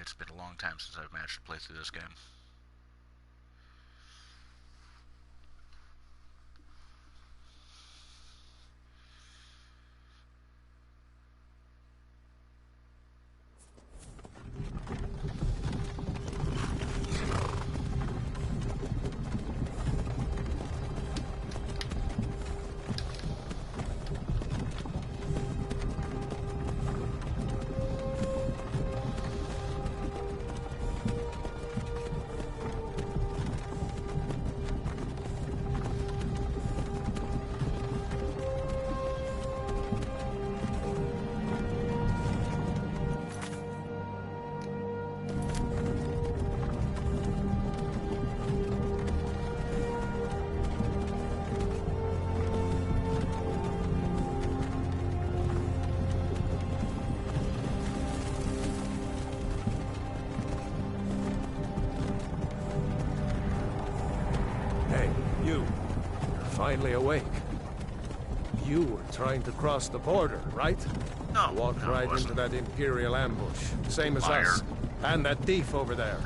It's been a long time since I've managed to play through this game. Finally awake. You were trying to cross the border, right? No, Walked no, right into that Imperial ambush. Same as Liar. us. And that thief over there.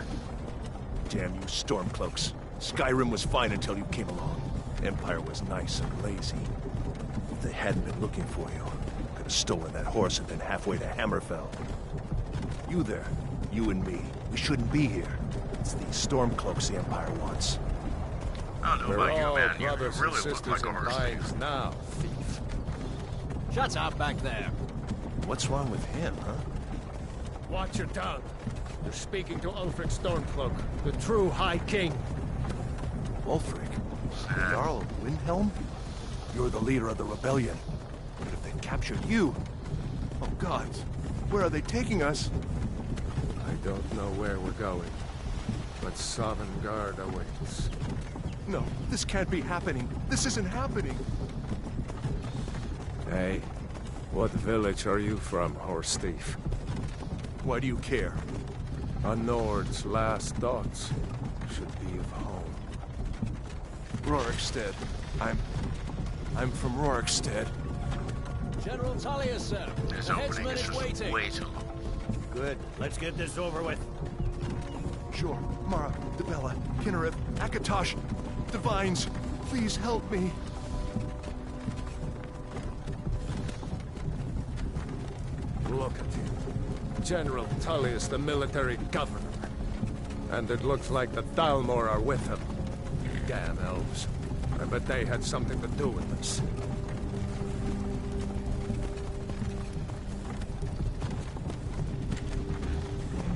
Damn you Stormcloaks. Skyrim was fine until you came along. Empire was nice and lazy. If they hadn't been looking for you, could have stolen that horse and been halfway to Hammerfell. You there, you and me, we shouldn't be here. It's these Stormcloaks the Empire wants. I don't know We're about you, all man. You brothers really and look sisters like a in horse lives thief. now, thief. Shut up back there. What's wrong with him, huh? Watch your tongue. You're speaking to Ulfric Stormcloak, the true High King. Ulfric? The Jarl of Windhelm? You're the leader of the rebellion. But if they captured you... Oh gods, where are they taking us? I don't know where we're going, but Sovngarde awaits. No, this can't be happening. This isn't happening. Hey, what village are you from, horse thief? Why do you care? A Nord's last thoughts should be of home. Rorikstead. I'm from Rorikstead. General Tullius, sir. This The opening headsman is is just waiting. way too long. Good. Let's get this over with. Sure. Mara, Debella, Kinnereth, Akatosh, Divines, please help me. Look at him. General Tullius, the military governor. And it looks like the Thalmor are with him. Damn elves. I bet they had something to do with this.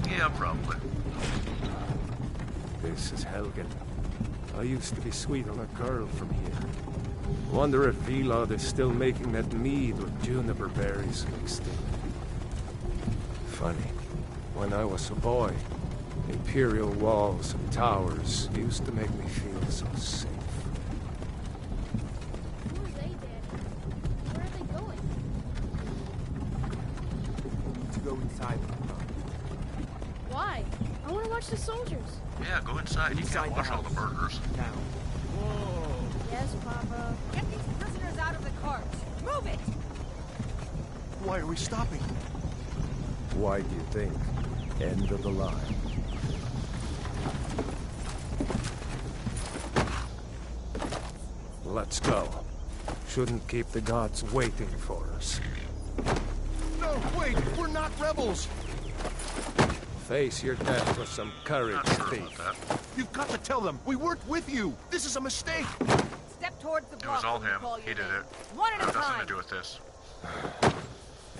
Yeah, probably. This is Helgen. I used to be sweet on a girl from here. Wonder if Vilod is still making that mead with juniper berries mixed in. Funny, when I was a boy, Imperial walls and towers used to make me feel so safe. Who are they, Daddy? Where are they going? To go inside. Why? I want to watch the soldiers. Yeah, go inside. You Inside can't the watch all the house. murders. Now. Whoa. Yes, Papa. Get these prisoners out of the cart. Move it! Why are we stopping? Why do you think? End of the line. Let's go. Shouldn't keep the gods waiting for us. No, wait! We're not rebels! Face your death with some courage, Not sure thief. about that. You've got to tell them! We weren't with you! This is a mistake! Step towards the It block was all when you him. call He your did name. it. One at a Had nothing time. to do with this.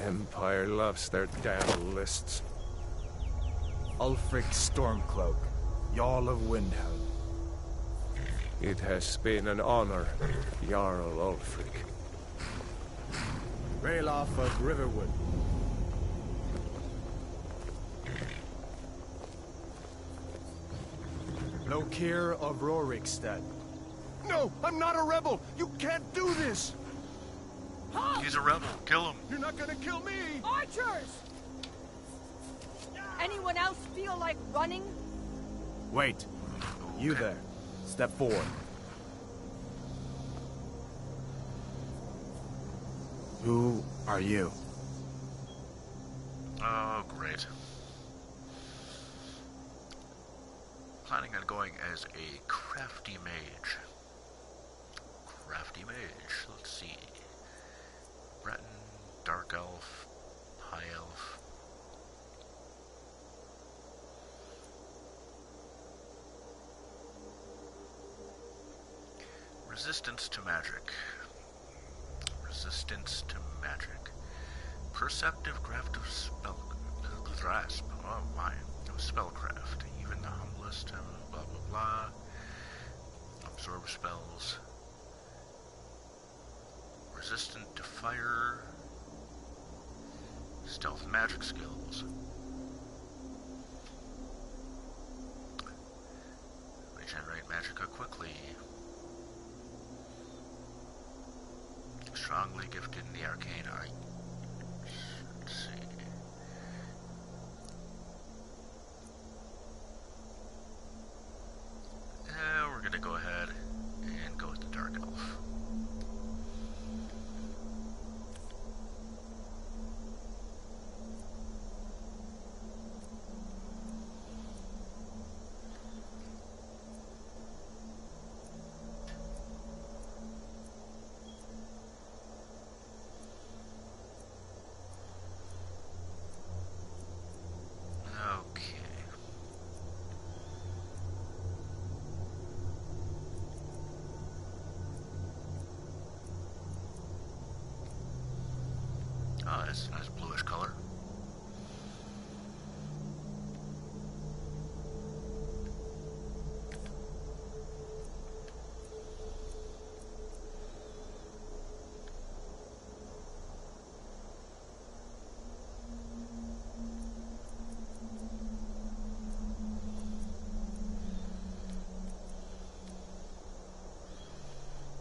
Empire loves their damn lists. Ulfric Stormcloak, Jarl of Windhelm. It has been an honor, Jarl Ulfric. Ralof of Riverwood. Lokir of Rorikstead. No! I'm not a rebel! You can't do this! He's a rebel. Kill him. You're not gonna kill me! Archers! Anyone else feel like running? Wait. You Okay. there. Step forward. Who are you? Oh, great. planning on going as a crafty mage. Crafty mage. Let's see. Breton, Dark Elf, High Elf. Resistance to magic. Resistance to magic. Perceptive craft of spell grasp. Oh my. Spellcraft. Even the humblest. Blah blah blah. Absorb spells. Resistant to fire. Stealth magic skills. Regenerate magicka quickly. Strongly gifted in the arcane art. Let's see. We're gonna go ahead and go with the Dark Elf. Oh, that's a nice bluish color.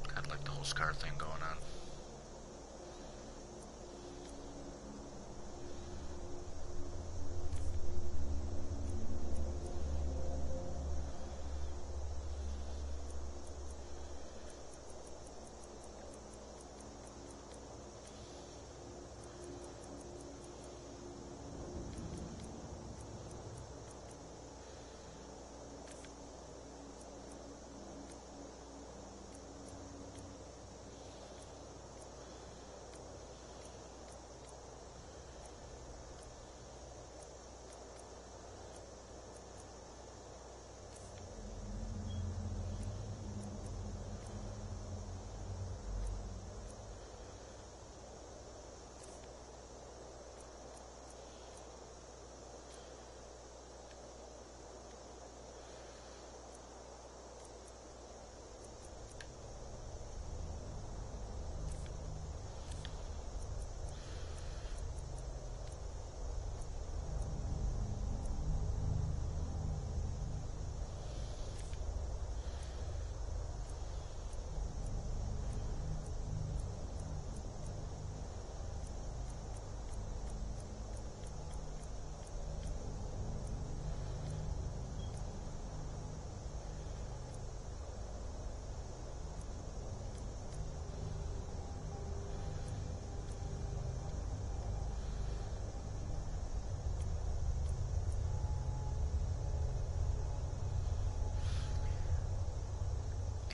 Kind of like the whole scar thing going on.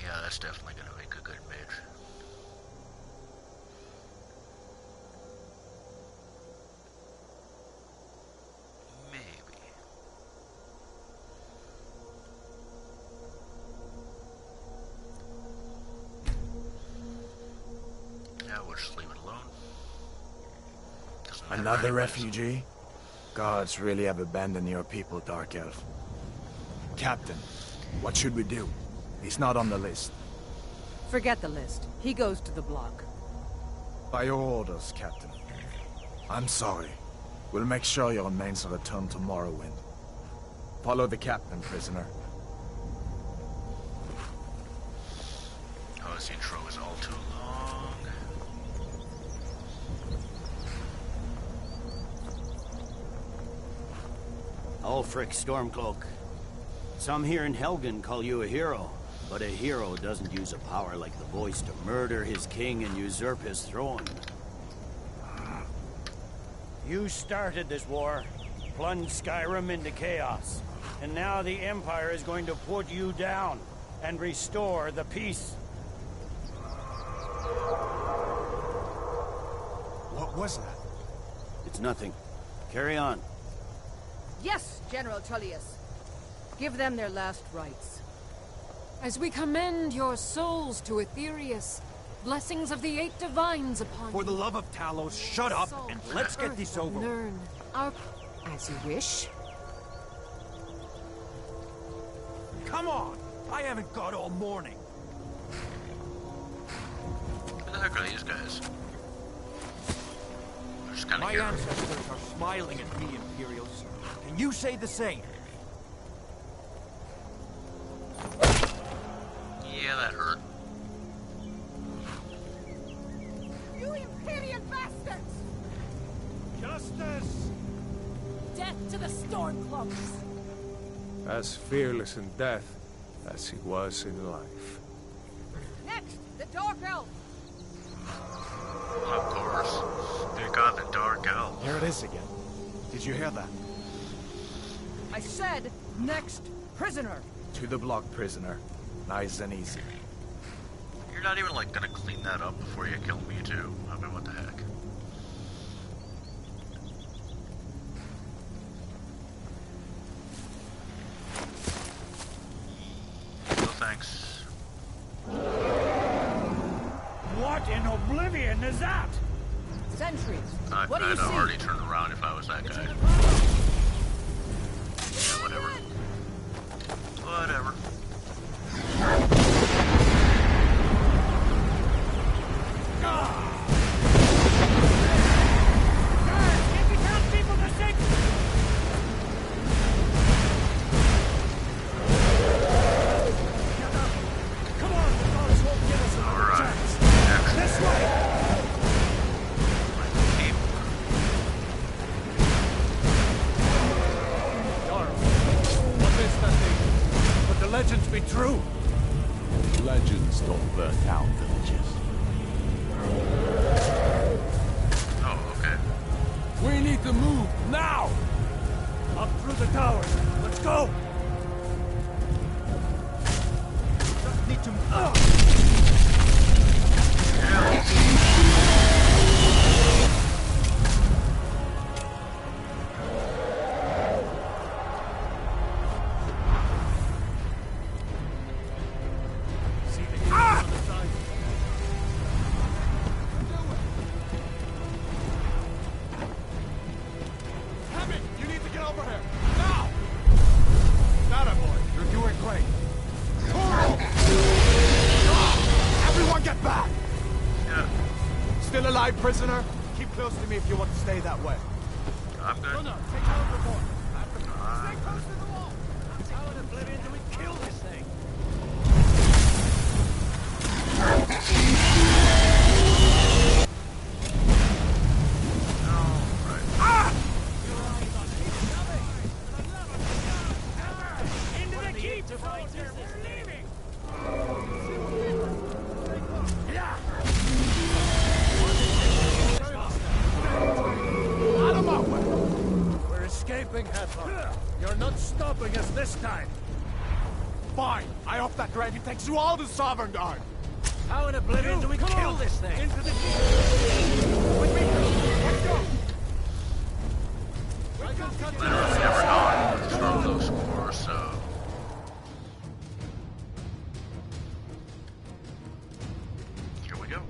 Yeah, that's definitely gonna make a good mage. Maybe. Yeah, we'll just leave it alone. Doesn't matter Another anyways. refugee? Gods really have abandoned your people, Dark Elf. Captain, what should we do? He's not on the list. Forget the list. He goes to the block. By your orders, Captain. I'm sorry. We'll make sure your remains are returned to Morrowind. Follow the captain, prisoner. Oh, this intro is all too long. Ulfric Stormcloak. Some here in Helgen call you a hero, but a hero doesn't use a power like the voice to murder his king and usurp his throne. You started this war. plunged Skyrim into chaos. And now the Empire is going to put you down and restore the peace. What was that? It's nothing. Carry on. Yes, General Tullius. Give them their last rites. As we commend your souls to Aetherius, blessings of the 8 divines upon For you. the love of Talos, shut up and let's get this over with. Learn our... As you wish. Come on! I haven't got all morning. Who the heck are these guys? They're just kind of My here. ancestors are smiling at me, Imperials. Can you say the same? Yeah, that hurt. You Imperial bastards! Justice! Death to the Stormcloaks! As fearless in death as he was in life. Next, the Dark Elf! Of course. They got the Dark Elf. Here it is again. Did you hear that? I said, next prisoner! To the block, prisoner. Nice and easy. You're not even, like, gonna clean that up before you kill me, too. I mean, what the heck? No thanks. What in oblivion is that? Sentries, I'd what do you see? already turned around if I was that guy. Yeah, whatever. Whatever. Alright. Next. Keep. What is that thing? Could the legends be true? Legends don't burn down villages. Oh, okay. We need to move, now! Up through the towers. Let's go! Just need to... See the heroes on the side? Hammy, you need to get over here! Now! That boy, you're doing great. Everyone get back! Yeah, Still alive, prisoner? Keep close to me if you want to stay that way. I'm good. No, take out the board. Stay close to the wall. How in oblivion do we kill this thing? Into the keep, soldier! We're leaving! Out of my way! We're escaping, Headhunter. You're not stopping us this time. Fine. I hope that dragon takes you all to Sovereign Guard. How in oblivion do we kill this thing? Into the with me. Let's go. Literally never gone through those wars, so... Here we go.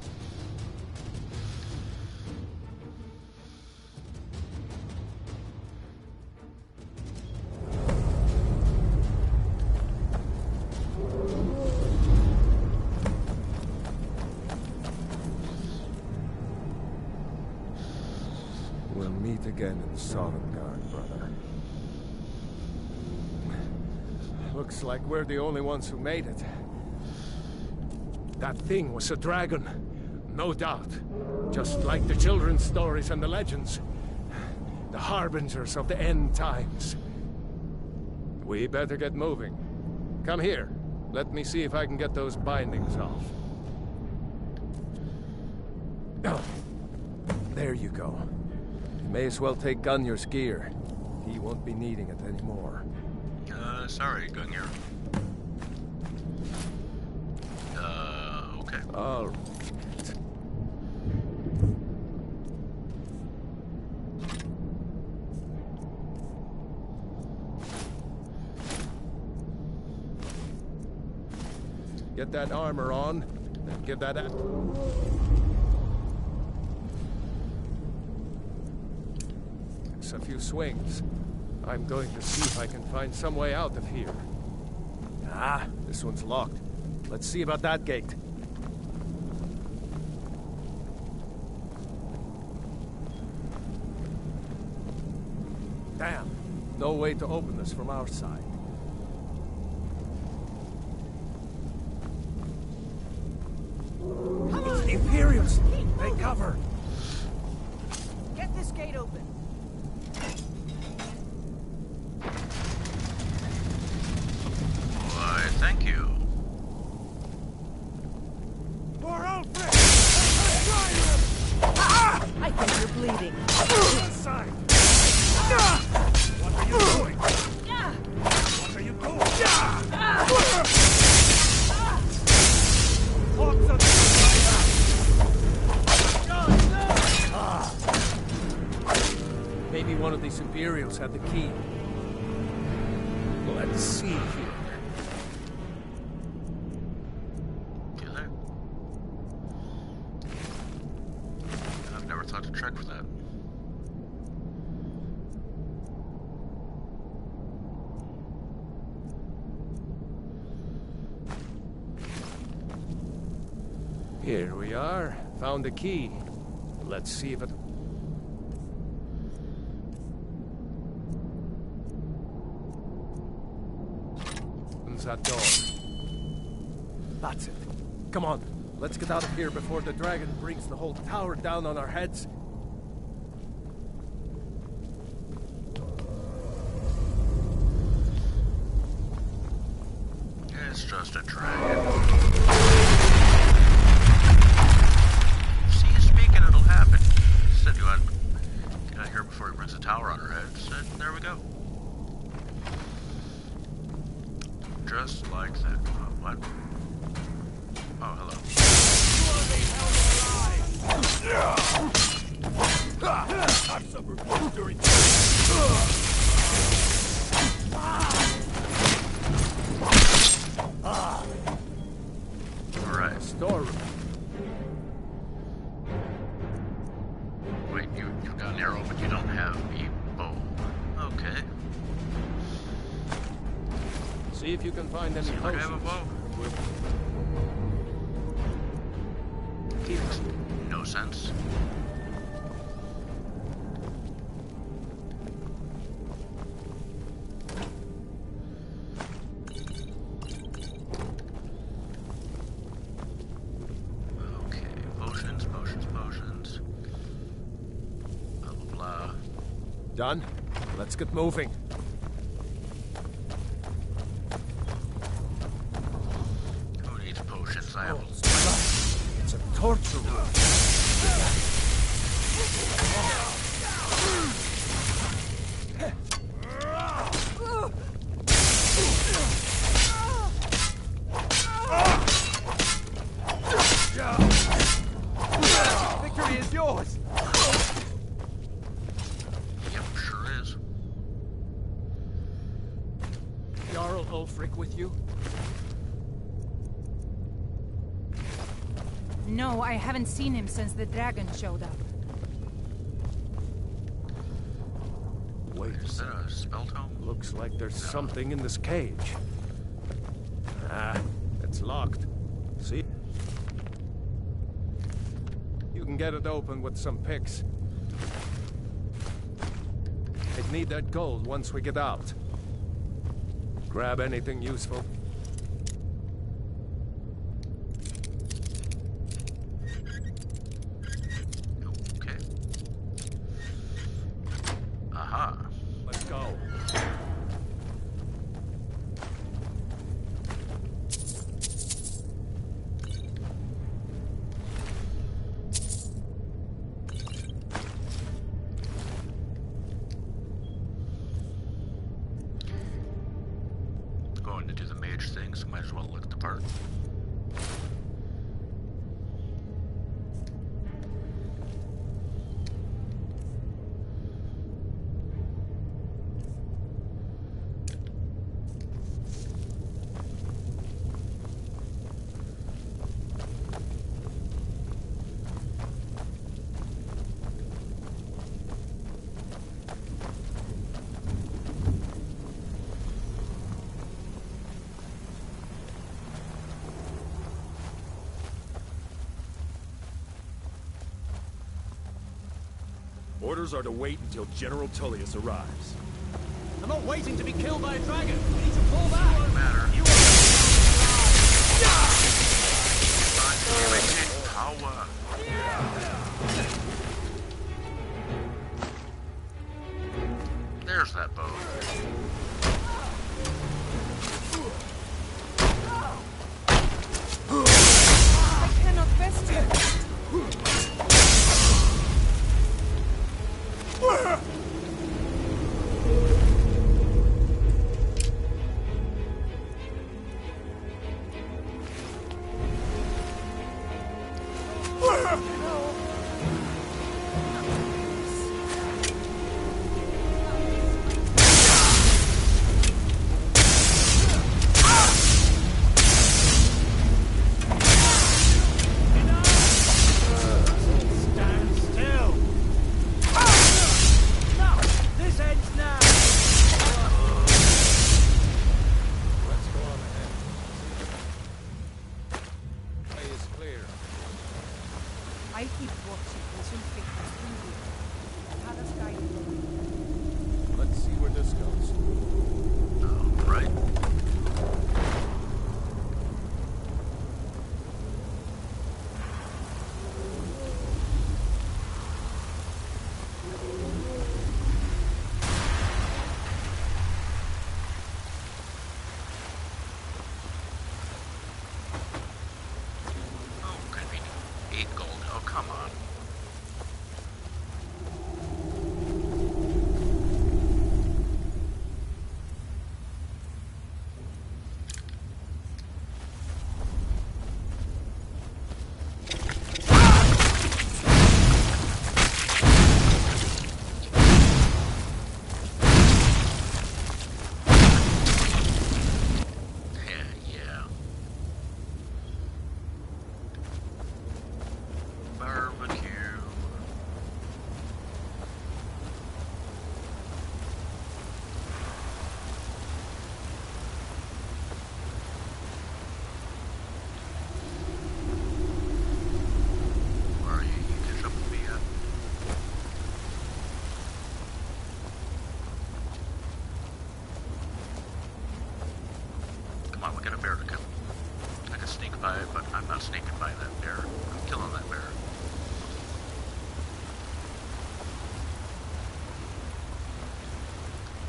We'll meet again in Sovngarde, brother. Looks like we're the only ones who made it. That thing was a dragon, no doubt. Just like the children's stories and the legends. The harbingers of the end times. We better get moving. Come here. Let me see if I can get those bindings off. Oh, there you go. May as well take Gunjar's gear. He won't be needing it anymore. Sorry, Gungnir. Okay. All right. Get that armor on, and give that It's a few swings. I'm going to see if I can find some way out of here. Ah, this one's locked. Let's see about that gate. Damn, no way to open this from our side. It's the Imperials! Take cover! Get this gate open. Why, thank you. For Alfred! I think you're bleeding. Inside! What are you doing? What are you doing? Lots of Maybe one of these Imperials had the key. Let's see here. Is there? I've never thought to check for that. Here we are. Found the key. Let's see if it... opens that door. That's it. Come on. Let's get out of here before the dragon brings the whole tower down on our heads. It's just a dragon. See you speaking, it'll happen. Said you had to get out here before he brings the tower on our heads. And there we go. Just like that. Oh, what? Oh, hello. I've suffered during Alright. Storeroom. Wait, you've got an arrow, but you don't have a bow. Okay. See if you can find any Seems like I have a potions. bow. Makes no sense. Okay, potions. Blah, blah, blah. Done? Let's get moving. Who needs potions? I have It's a torture room. Victory is yours. Yep, sure is. Jarl Ulfric with you? No, I haven't seen him since the dragon showed up. Wait a Is that second. a spell tome? Looks like there's something in this cage. Ah, it's locked. See? You can get it open with some picks. I'd need that gold once we get out. Grab anything useful. Okay. Aha. Let's go. going to do the mage thing, so might as well look the part. Orders are to wait until General Tullius arrives. I'm not waiting to be killed by a dragon. We need to pull back. Doesn't matter. You Power. There's that boat. I cannot best you. I keep watching as you think this through. Have us guide you. Let's see where this goes. Right. Oh, convenient. 8 gold. Oh, come on. Yeah. Barbecue. Where are you? You catch up with me yet? Come on, we got a bear to kill. I can sneak by it, but I'm not sneaking by that bear. I'm killing that bear.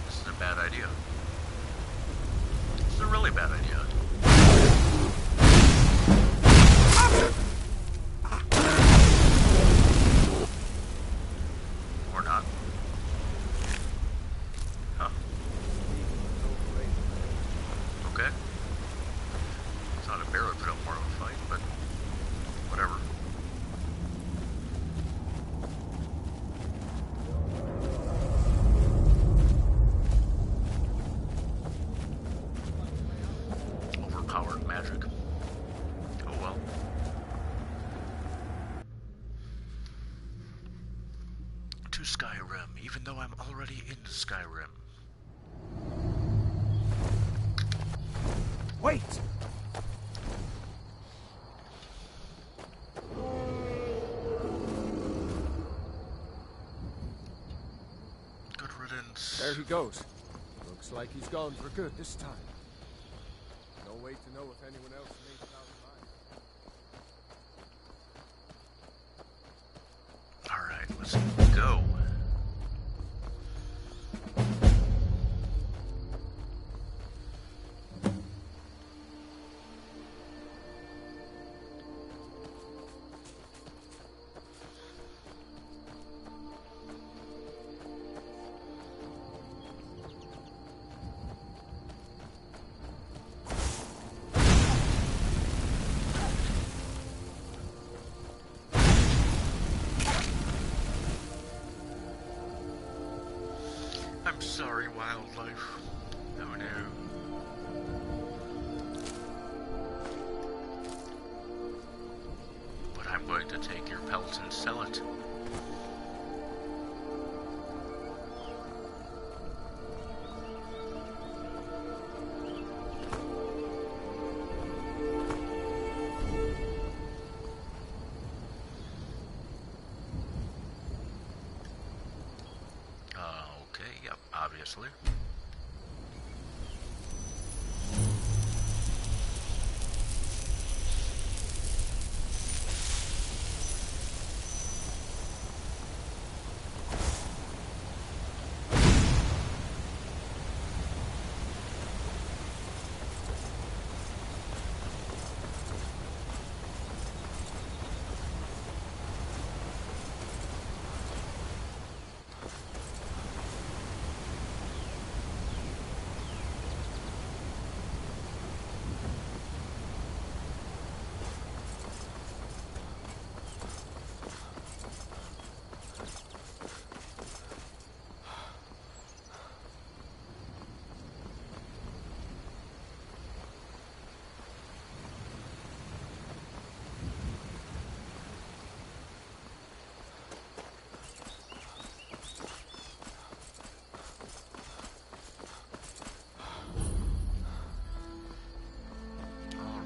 This is a bad idea. This is a really bad idea. Or not. Huh. Okay. Thought a bear would put up more of a fight, but whatever. Overpowered magic. Oh well. To Skyrim, even though I'm already in Skyrim. Wait! Good riddance. There he goes. Looks like he's gone for good this time. No way to know if anyone else made it out alive. Alright, let's go. Sorry, wildlife. Oh no. But I'm going to take your pelt and sell it. Okay, yep, obviously.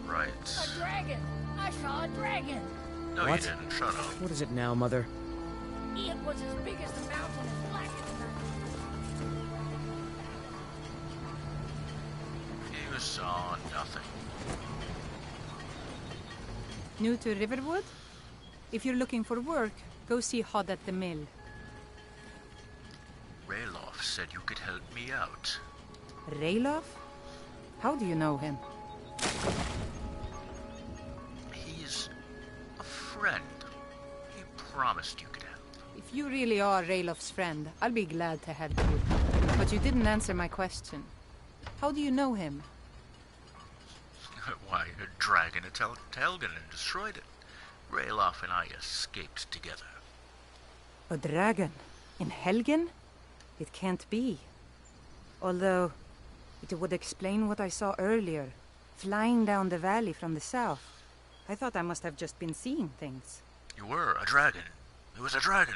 A dragon! I saw a dragon! No, What? you didn't. Shut up. What is it now, Mother? It was as big as the mountain and black as night. You saw nothing. New to Riverwood? If you're looking for work, go see Hod at the mill. Rayloff said you could help me out. Rayloff? How do you know him? He's a friend. He promised you could help. If you really are Rayloff's friend, I'll be glad to help you. But you didn't answer my question. How do you know him? Why, a dragon attacked Helgen and destroyed it. Rayloff and I escaped together. A dragon? In Helgen? It can't be. Although, it would explain what I saw earlier, flying down the valley from the south. I thought I must have just been seeing things. You were a dragon. It was a dragon.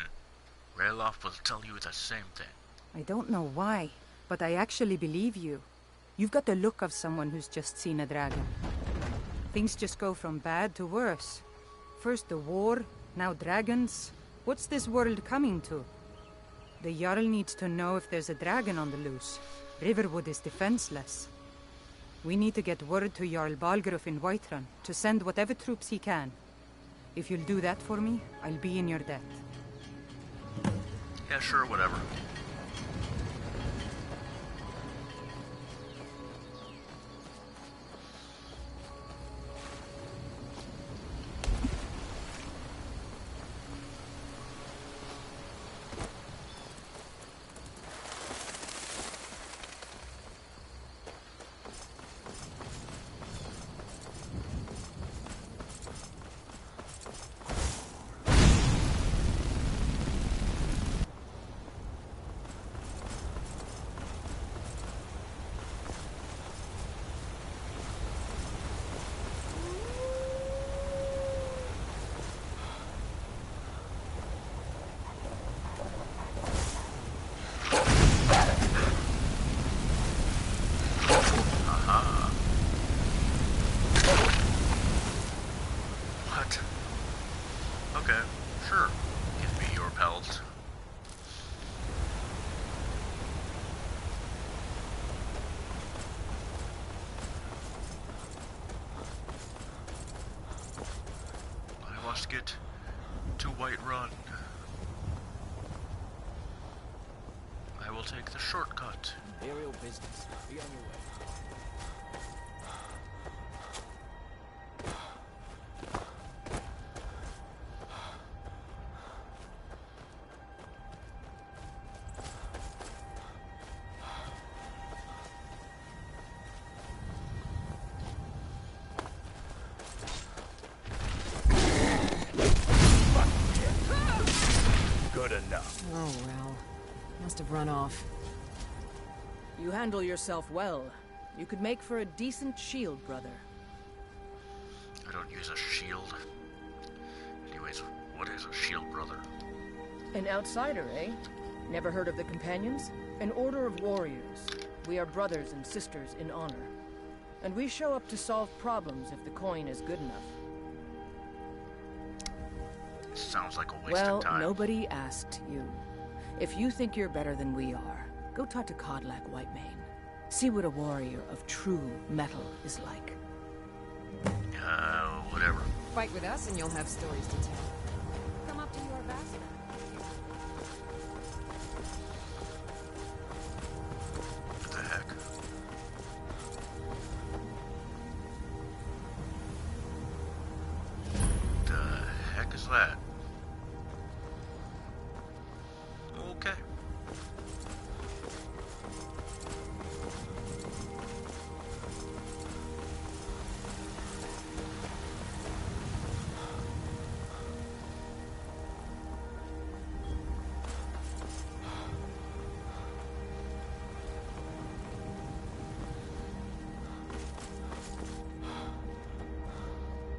Rayloff will tell you the same thing. I don't know why, but I actually believe you. You've got the look of someone who's just seen a dragon. Things just go from bad to worse. First the war, now dragons. What's this world coming to? The Jarl needs to know if there's a dragon on the loose. Riverwood is defenseless. We need to get word to Jarl Balgruuf in Whiterun to send whatever troops he can. If you'll do that for me, I'll be in your debt. Yeah, sure, whatever. What? Okay, sure. Give me your pelt. I must get to Whiterun. I will take the shortcut. Imperial business. Be on your way. Good enough. Oh well. Must have run off. You handle yourself well. You could make for a decent shield, brother. I don't use a shield. Anyways, what is a shield, brother? An outsider, eh? Never heard of the Companions? An order of warriors. We are brothers and sisters in honor. And we show up to solve problems if the coin is good enough. Sounds like a waste of time. Well, nobody asked you. If you think you're better than we are, go talk to Codlac Whitemane. See what a warrior of true metal is like. Whatever. Fight with us and you'll have stories to tell. Come up to your vassal. What the heck? The heck is that? Okay.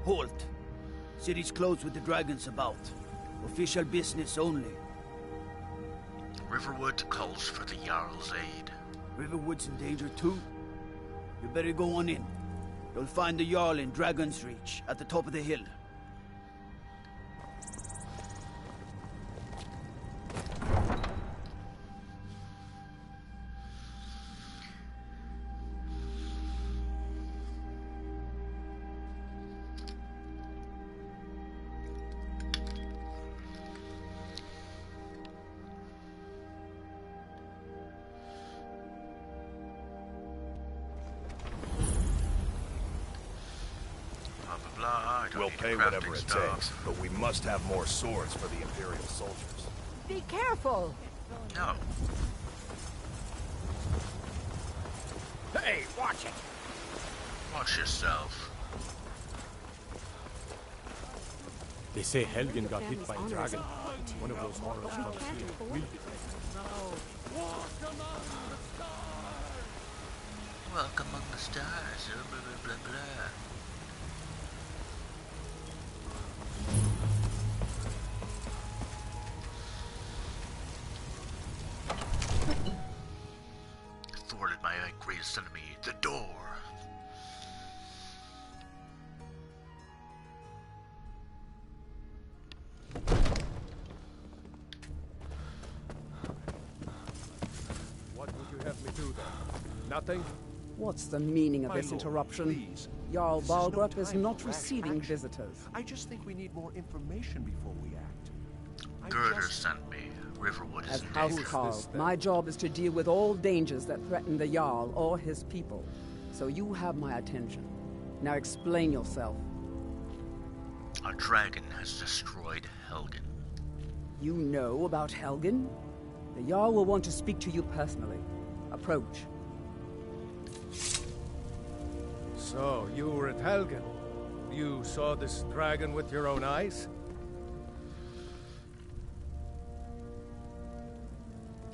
Halt. City's closed with the dragons about. Official business only. Riverwood calls for the Jarl's aid. Riverwood's in danger too. You better go on in. You'll find the Jarl in Dragon's Reach, at the top of the hill. We'll pay whatever it takes, but we must have more swords for the Imperial soldiers. Be careful! No. Hey, watch it! Watch yourself. They say Helgen got hit by a dragon. One of those horrors comes here. Will be Walk among the stars. Blah, blah, blah, blah. Thwarted my greatest enemy, the door. What would you have me do then? Nothing? What's the meaning of My this lord, interruption? please. Jarl This is no Balgrup is time not for rash receiving action. visitors. I just think we need more information before we act. Girder sent me. Riverwood is As in House danger. Carl, my job is to deal with all dangers that threaten the Jarl or his people. So you have my attention. Now explain yourself. A dragon has destroyed Helgen. You know about Helgen? The Jarl will want to speak to you personally. Approach. So, you were at Helgen. You saw this dragon with your own eyes?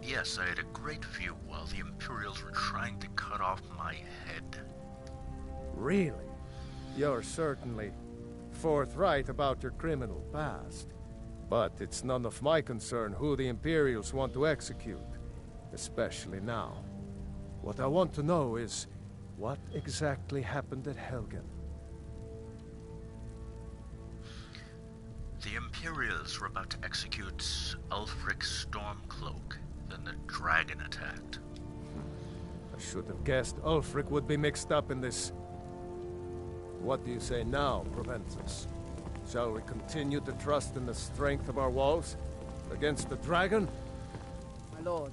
Yes, I had a great view while the Imperials were trying to cut off my head. Really? You're certainly forthright about your criminal past. But it's none of my concern who the Imperials want to execute, especially now. What I want to know is, what exactly happened at Helgen? The Imperials were about to execute Ulfric's Stormcloak. Then the dragon attacked. I should have guessed Ulfric would be mixed up in this. What do you say now, Proventus? Shall we continue to trust in the strength of our walls against the dragon? My lord,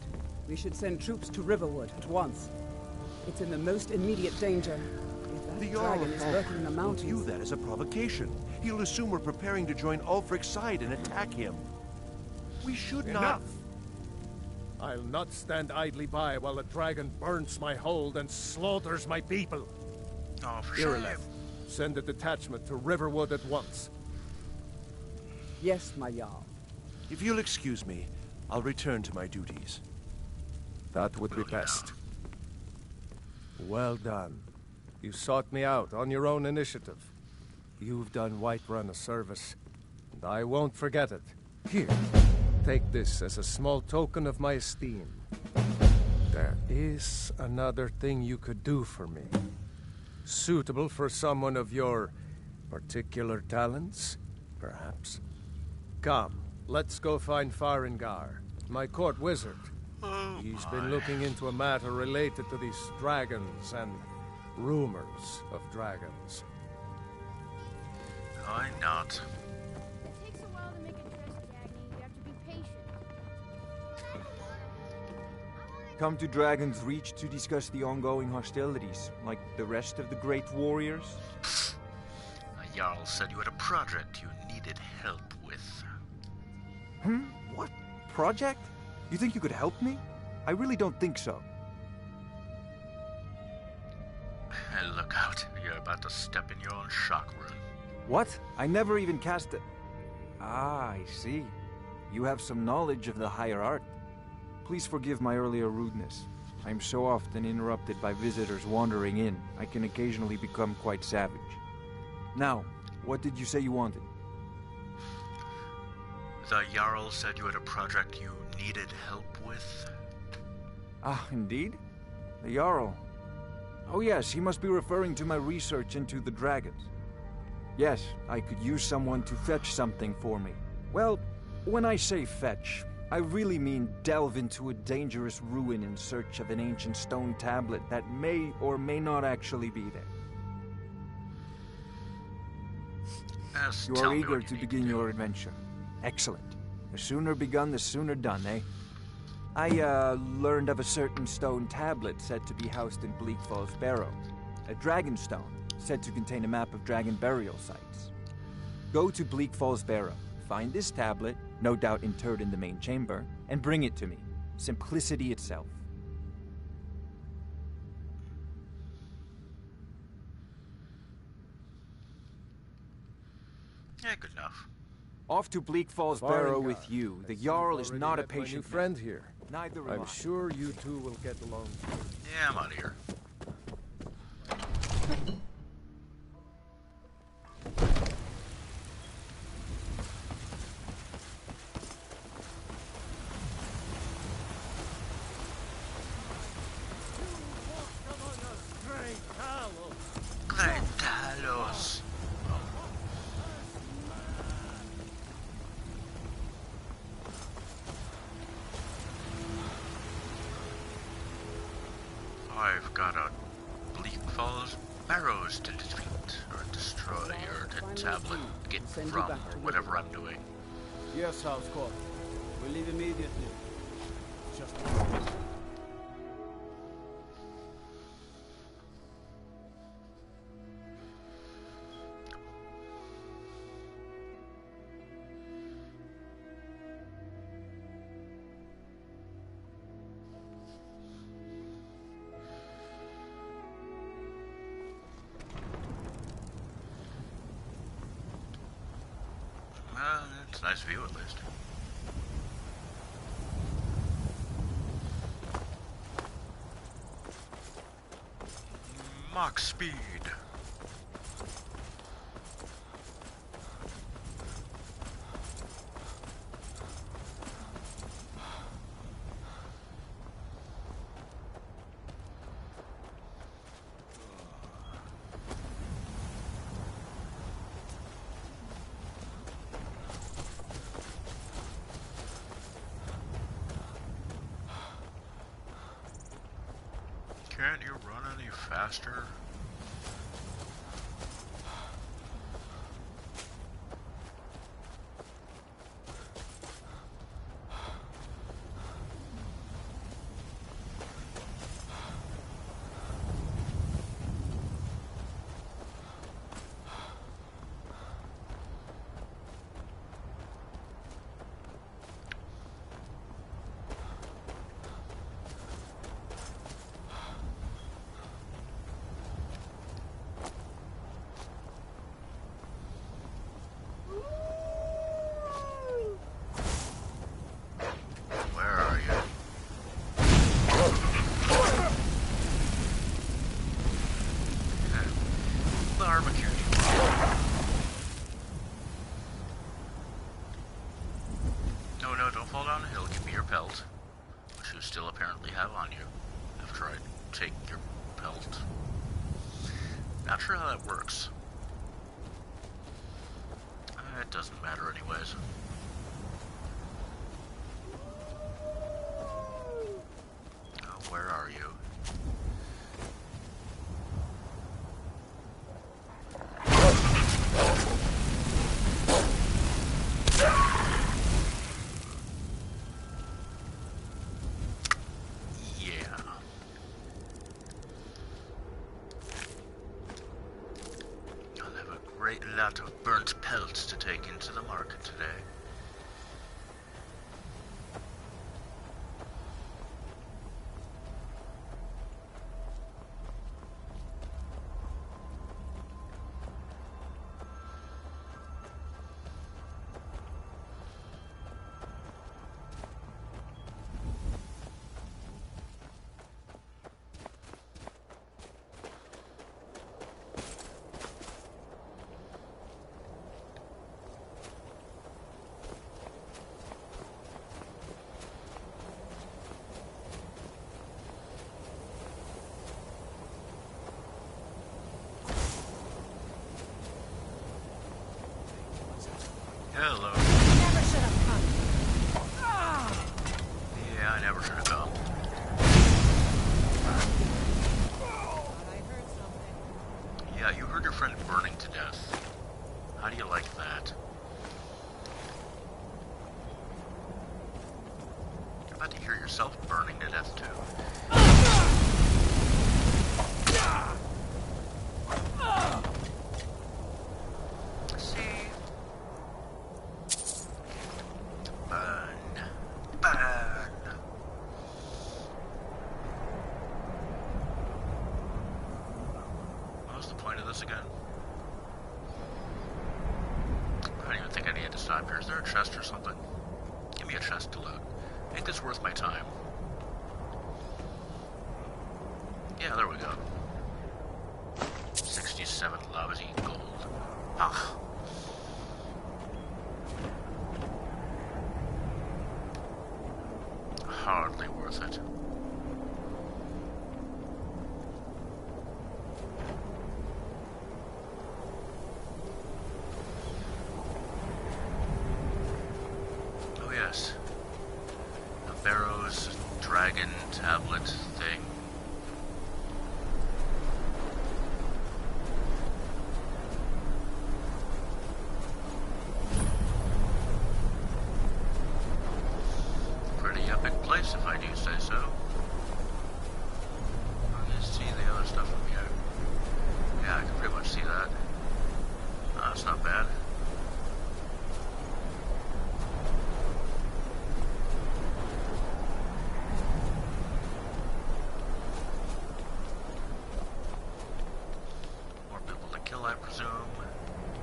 we should send troops to Riverwood at once. It's in the most immediate danger. If that The dragon is lurking in the will mountains... view that as a provocation. He'll assume we're preparing to join Ulfric's side and attack him. We should not... Enough! I'll not stand idly by while the dragon burns my hold and slaughters my people. Oh, for sure. Irileth, send a detachment to Riverwood at once. Yes, my Jarl. If you'll excuse me, I'll return to my duties. That would be best. Well done. You sought me out on your own initiative. You've done Whiterun a service, and I won't forget it. Here, take this as a small token of my esteem. There is another thing you could do for me. Suitable for someone of your particular talents, perhaps. Come, let's go find Farengar, my court wizard. He's been looking into a matter related to these dragons and rumors of dragons. Why not? It takes a while to make a dress, Dagny. You have to be patient. Come to Dragon's Reach to discuss the ongoing hostilities, like the rest of the great warriors? The Jarl said you had a project you needed help with. What? Project? You think you could help me? I really don't think so. Look out. You're about to step in your own shock rune. What? I never even cast it. Ah, I see. You have some knowledge of the higher art. Please forgive my earlier rudeness. I'm so often interrupted by visitors wandering in, I can occasionally become quite savage. Now, what did you say you wanted? The Jarl said you had a project you needed help with. Ah, indeed? The Jarl. Oh yes, he must be referring to my research into the dragons. Yes, I could use someone to fetch something for me. Well, when I say fetch, I really mean delve into a dangerous ruin in search of an ancient stone tablet that may or may not actually be there. You are eager to begin your adventure. Excellent. The sooner begun, the sooner done, eh? I, learned of a certain stone tablet said to be housed in Bleak Falls Barrow. A dragon stone, said to contain a map of dragon burial sites. Go to Bleak Falls Barrow, find this tablet, no doubt interred in the main chamber, and bring it to me. Simplicity itself. Yeah, good enough. Off to Bleak Falls Barrow with you. The Jarl is not a patient new friend here. Neither am I. I'm sure you two will get along. Yeah, I'm out of here. Great Talos. I've got a Bleak Falls Barrows to defeat, or destroy, or to tablet get from, or whatever I'm doing. Yes, House Court. We leave immediately. Just It's a nice view at least. Mach speed. Can't you run any faster? pelt, which you still apparently have on you, after I take your pelt. Not sure how that works. It doesn't matter anyways. Oh, where are you? A lot of burnt pelts to take into the market today. Hello. Never should have come. Yeah, I never should have come. Thought I heard something. Yeah, you heard your friend burning to death. How do you like that? You're about to hear yourself burning to death, too. Again. I don't even think I need to stop here. Is there a chest or something? Give me a chest to loot. I think it's worth my time. Yeah, there we go. 67 lousy gold. Ah. Hardly worth it. Yes. A Barrow's dragon tablet thing. Pretty epic place, if I do say so. Let me see the other stuff from here. Yeah, I can pretty much see that. Oh, that's not bad. I presume.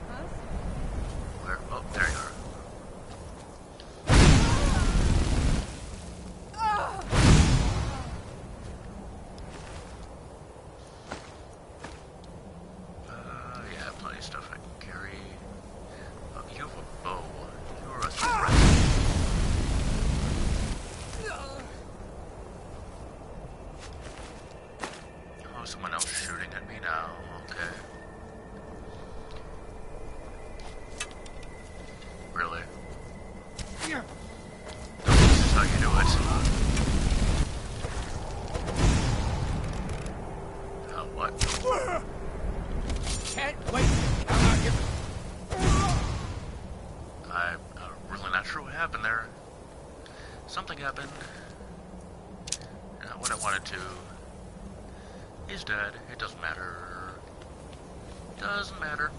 Huh? Where? Oh, there you are. Yeah, plenty of stuff I can carry. Oh, you have a bow. You're a threat. Oh, someone else shooting at me now. Okay. Really? This is how you do it. What? Can't wait. I'm really not sure what happened there. Something happened. Not what I wanted to. He's dead. It doesn't matter. Doesn't matter.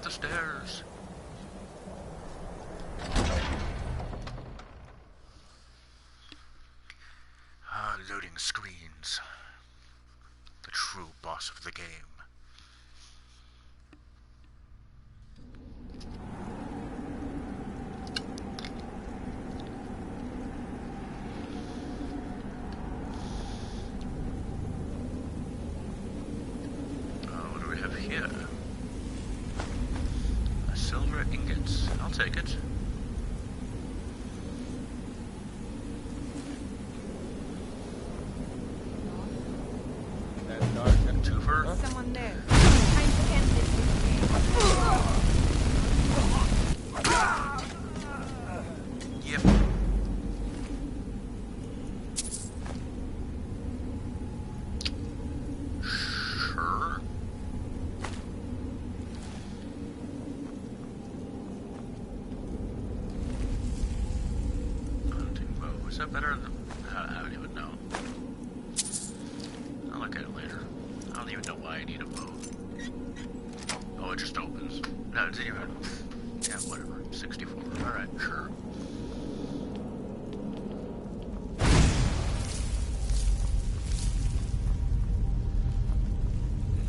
The stairs. Loading screens. The true boss of the game. What do we have here? A silver ingot. twofer. Someone there. Time to end this. Yep. Sure. Hunting bow. Is that better than... I don't even know. I'll look at it later. I don't even know why I need a bow. Oh, it just opens. No, it didn't even... Yeah, whatever. 64. Alright, sure.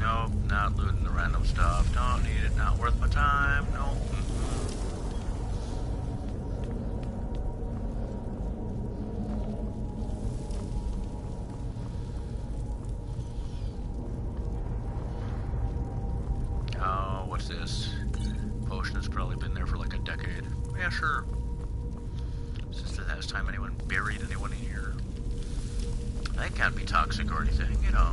Nope, not looting the random stuff. Don't need it. Not worth my time. Nope. Oh, what's this? Potion has probably been there for like a decade. Yeah, sure. Since the last time anyone buried anyone in here. That can't be toxic or anything, you know.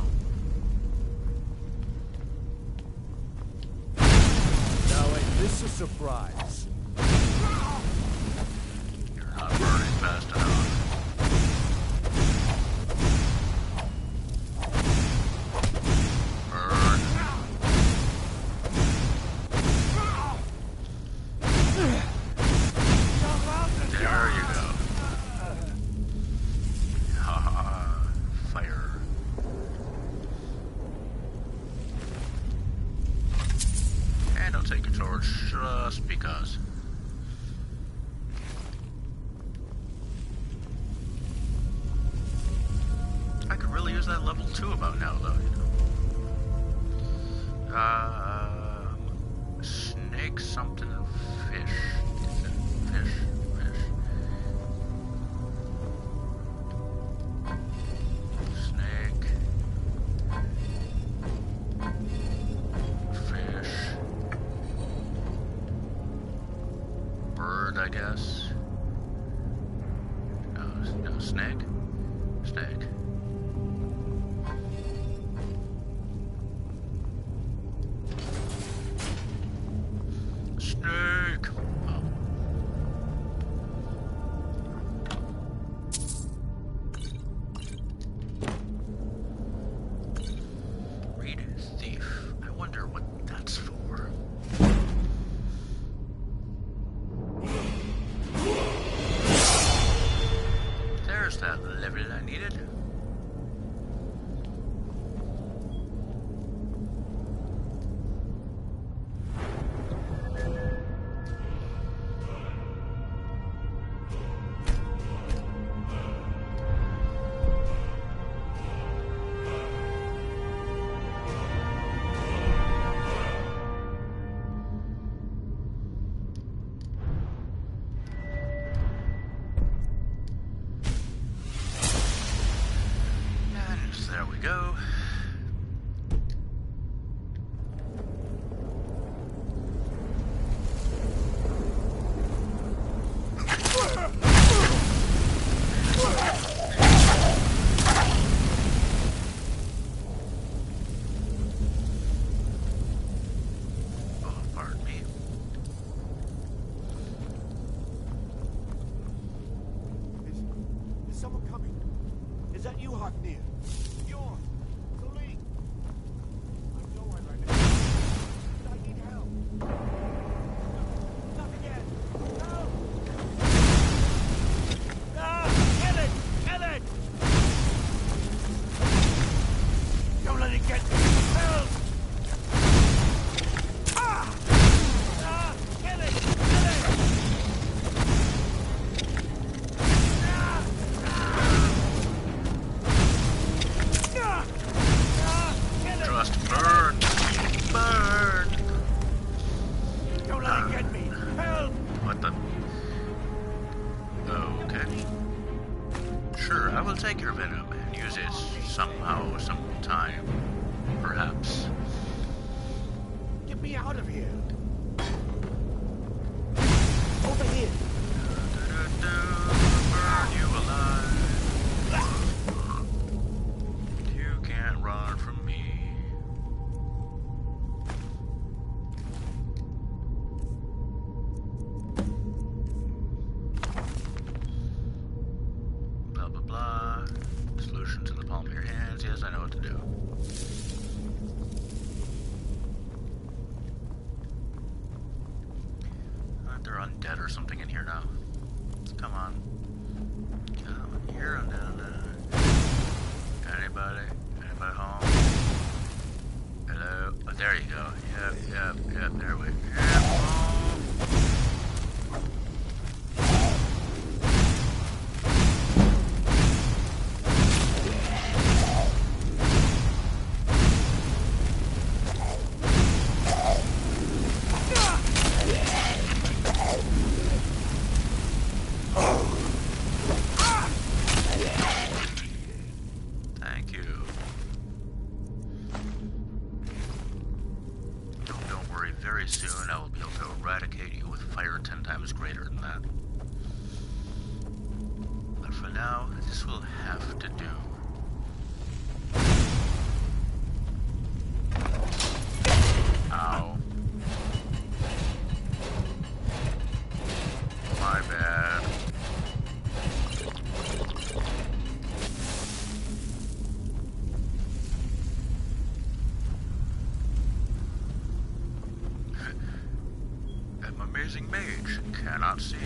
Now, ain't this a surprise? You're not burning fast enough. Burn. There you go. Ha fire. And I'll take a torch just because. I could really use that level 2 about now, though, you know. Snake something fish. Fish. Snake. Fish. Bird, I guess. No, snake. Snake. Snake! Oh. Reed Thief. I wonder what that's for. There's that level I needed. And there we go. Oh, pardon me. Is someone coming? Is that you, Hocknear? Bjorn? Colleen? I know I'm right now. I need help. Not again. No! Ah! Kill it! Kill it! Don't let it get me! Help! Ah! Ah! Kill it! Kill it! Just burn. Burn. Don't let it get me! Help! What the? Okay. Sure, I will take your venom and use it somehow, sometime. Perhaps. Get me out of here! Over here! Burn you alive. You can't run from me. I know what to do. Aren't there undead or something in here now? Come on. Come in here and down there. Anybody? Anybody home? Hello? Oh, there you go. Yep, there we go. Yep, home. Very soon I will be able to eradicate you with fire 10 times greater than that. But for now, this will have to do. Ow. My bad. Amazing mage cannot see.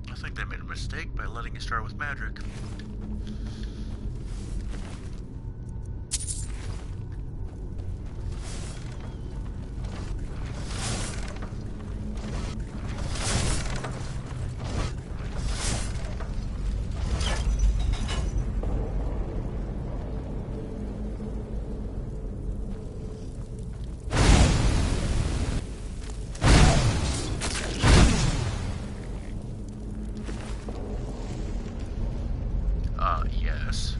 I think they made a mistake by letting you start with magic. Yes.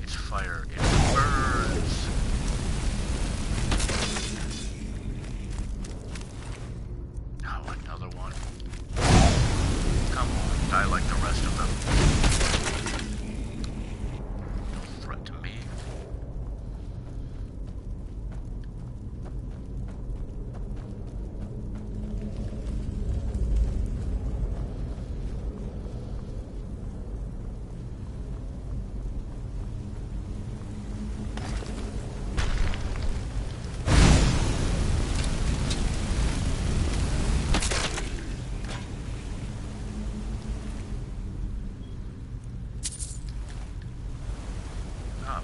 It's fire. It burns. Oh, another one. Come on, die like the rest of them. No threat to me.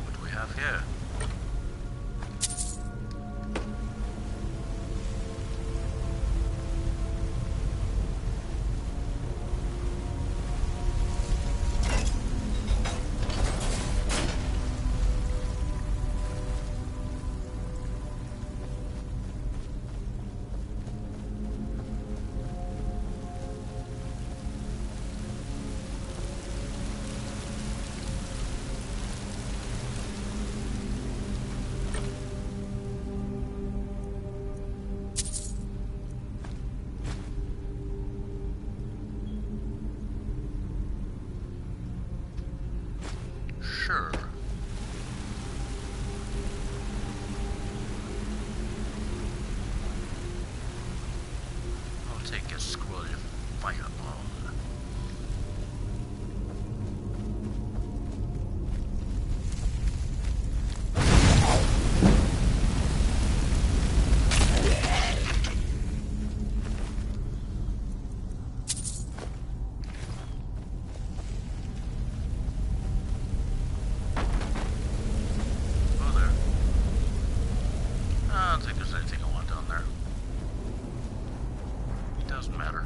What do we have here? Sure. I'll take a scroll of fireball. I don't think there's anything I want down there. It doesn't matter.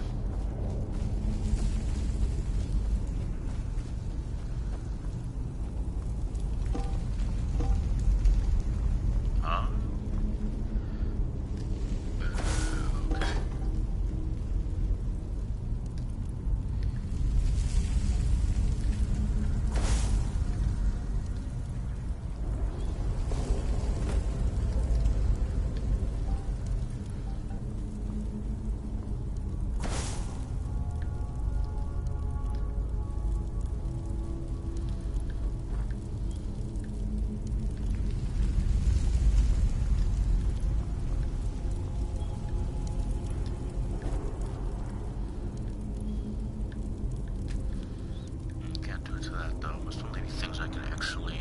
though. Must only be things I can actually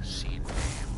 see named.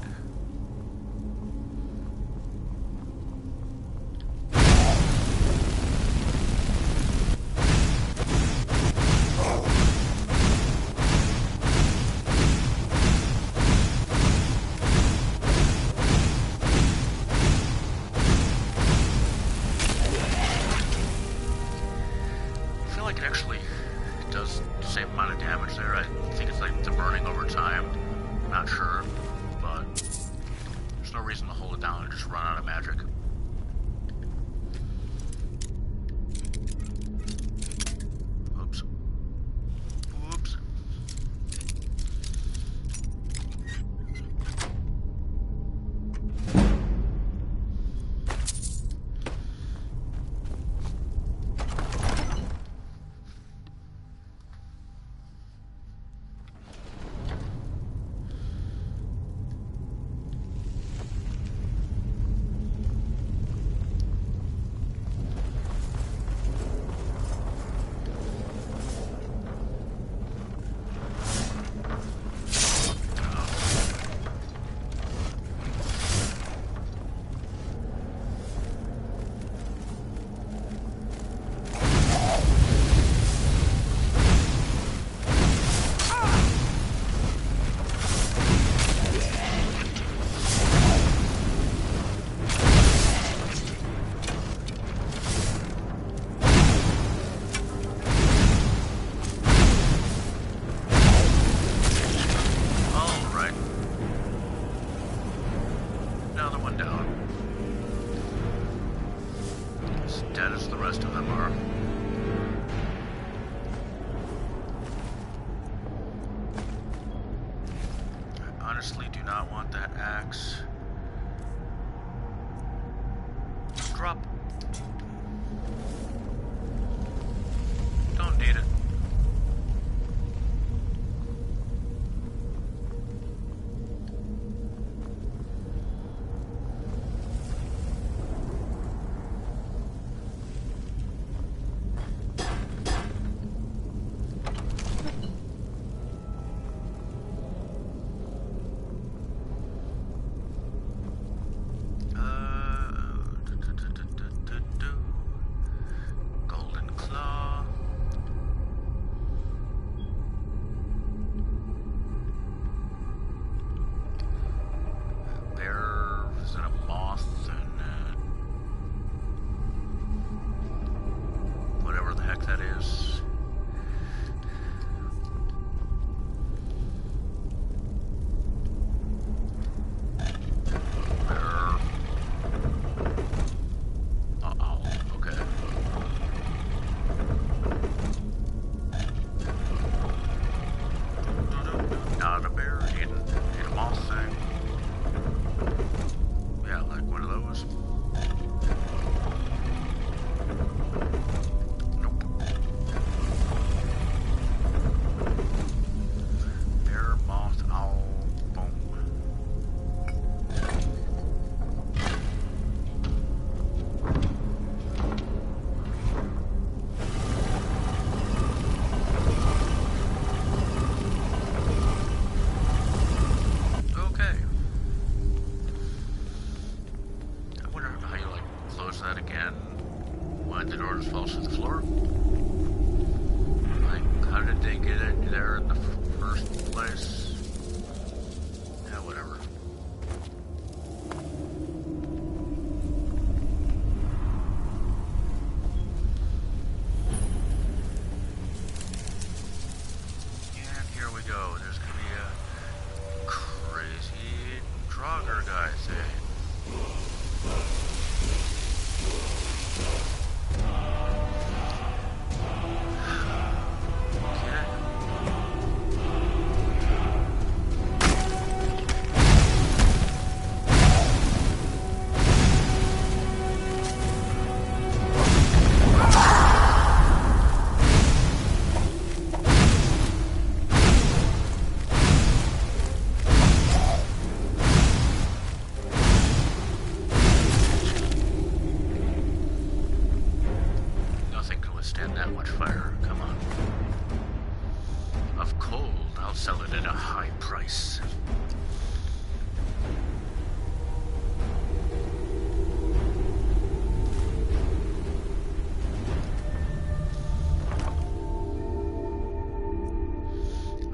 enough cold, I'll sell it at a high price.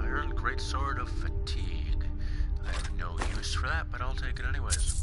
Iron Greatsword of Fatigue. I have no use for that, but I'll take it anyways.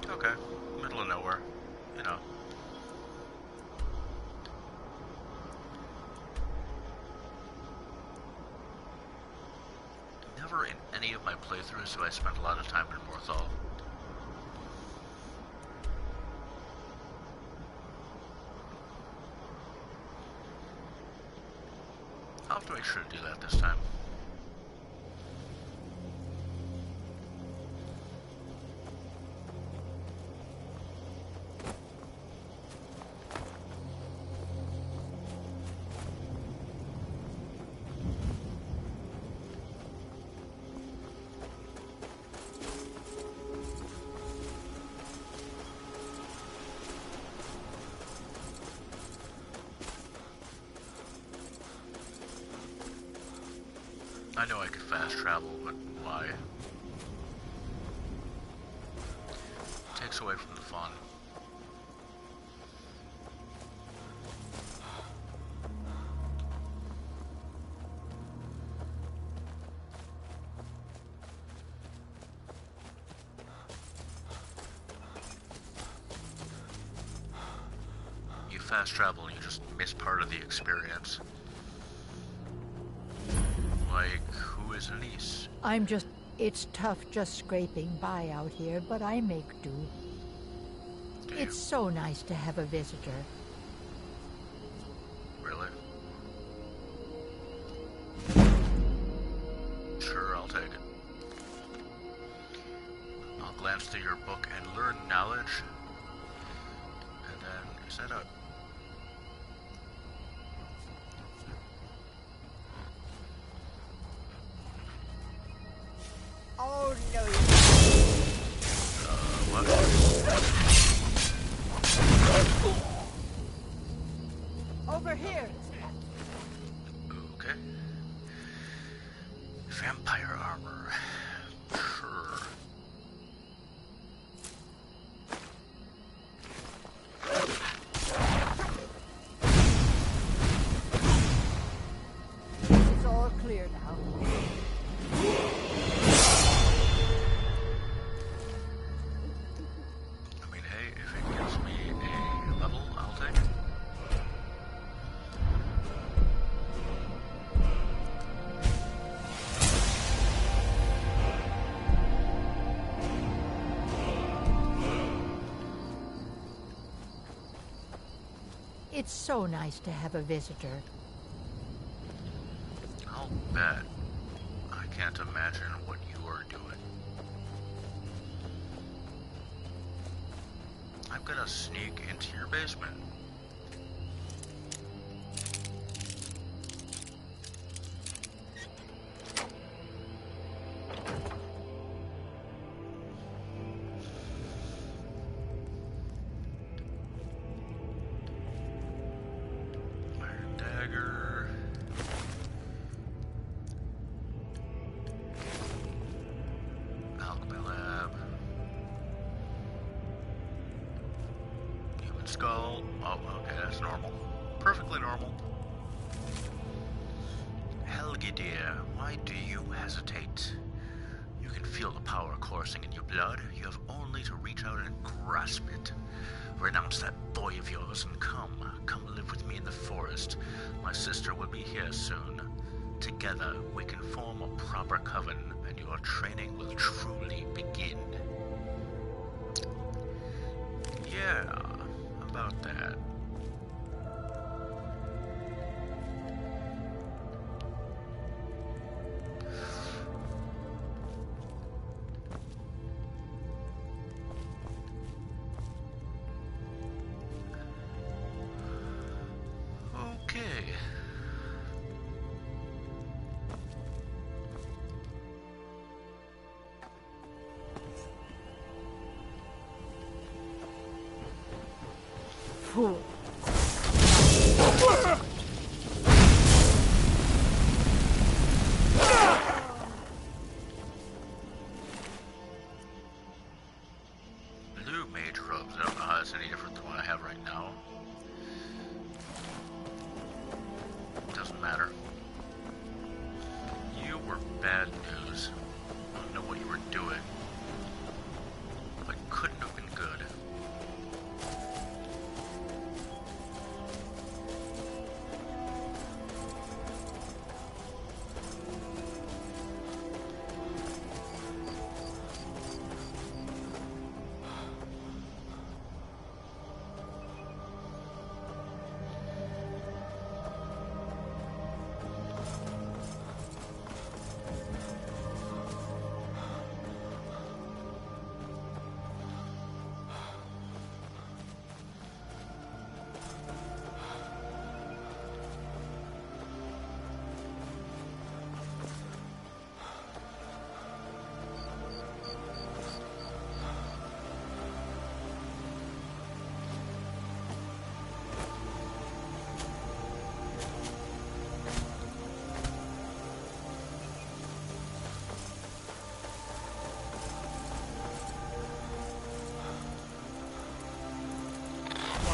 Okay, middle of nowhere, you know. Never in any of my playthroughs have I spent a lot of time in Morthal. I'll have to make sure to do that this time. I know I could fast travel, but why? Takes away from the fun. You fast travel and you just miss part of the experience. Like, who is Anise? It's tough just scraping by out here, but I make do. It's so nice to have a visitor. Really? Sure, I'll take it. I'll glance through your book and learn knowledge, and then set out. Oh no! What? Over here. Okay. Vampire armor. Sure. It's all clear now. I mean, hey, if it gives me a level, I'll take it. It's so nice to have a visitor. I'll bet. I can't imagine what you are doing. I'm gonna sneak into your basement. Iron dagger. Alchemy lab. Human skull. Oh, okay, that's normal. Perfectly normal. Helge dear, why do you hesitate? You can feel the power coursing in your blood, you have only to reach out and grasp it. Renounce that boy of yours and come live with me in the forest. My sister will be here soon. Together, we can form a proper coven, and your training will truly begin. Yeah, about that. Okay. Fool. Blue mage robes. I don't know how that's any different than what I have right now. Doesn't matter. You were bad news. I don't know what you were doing, but couldn't have been good.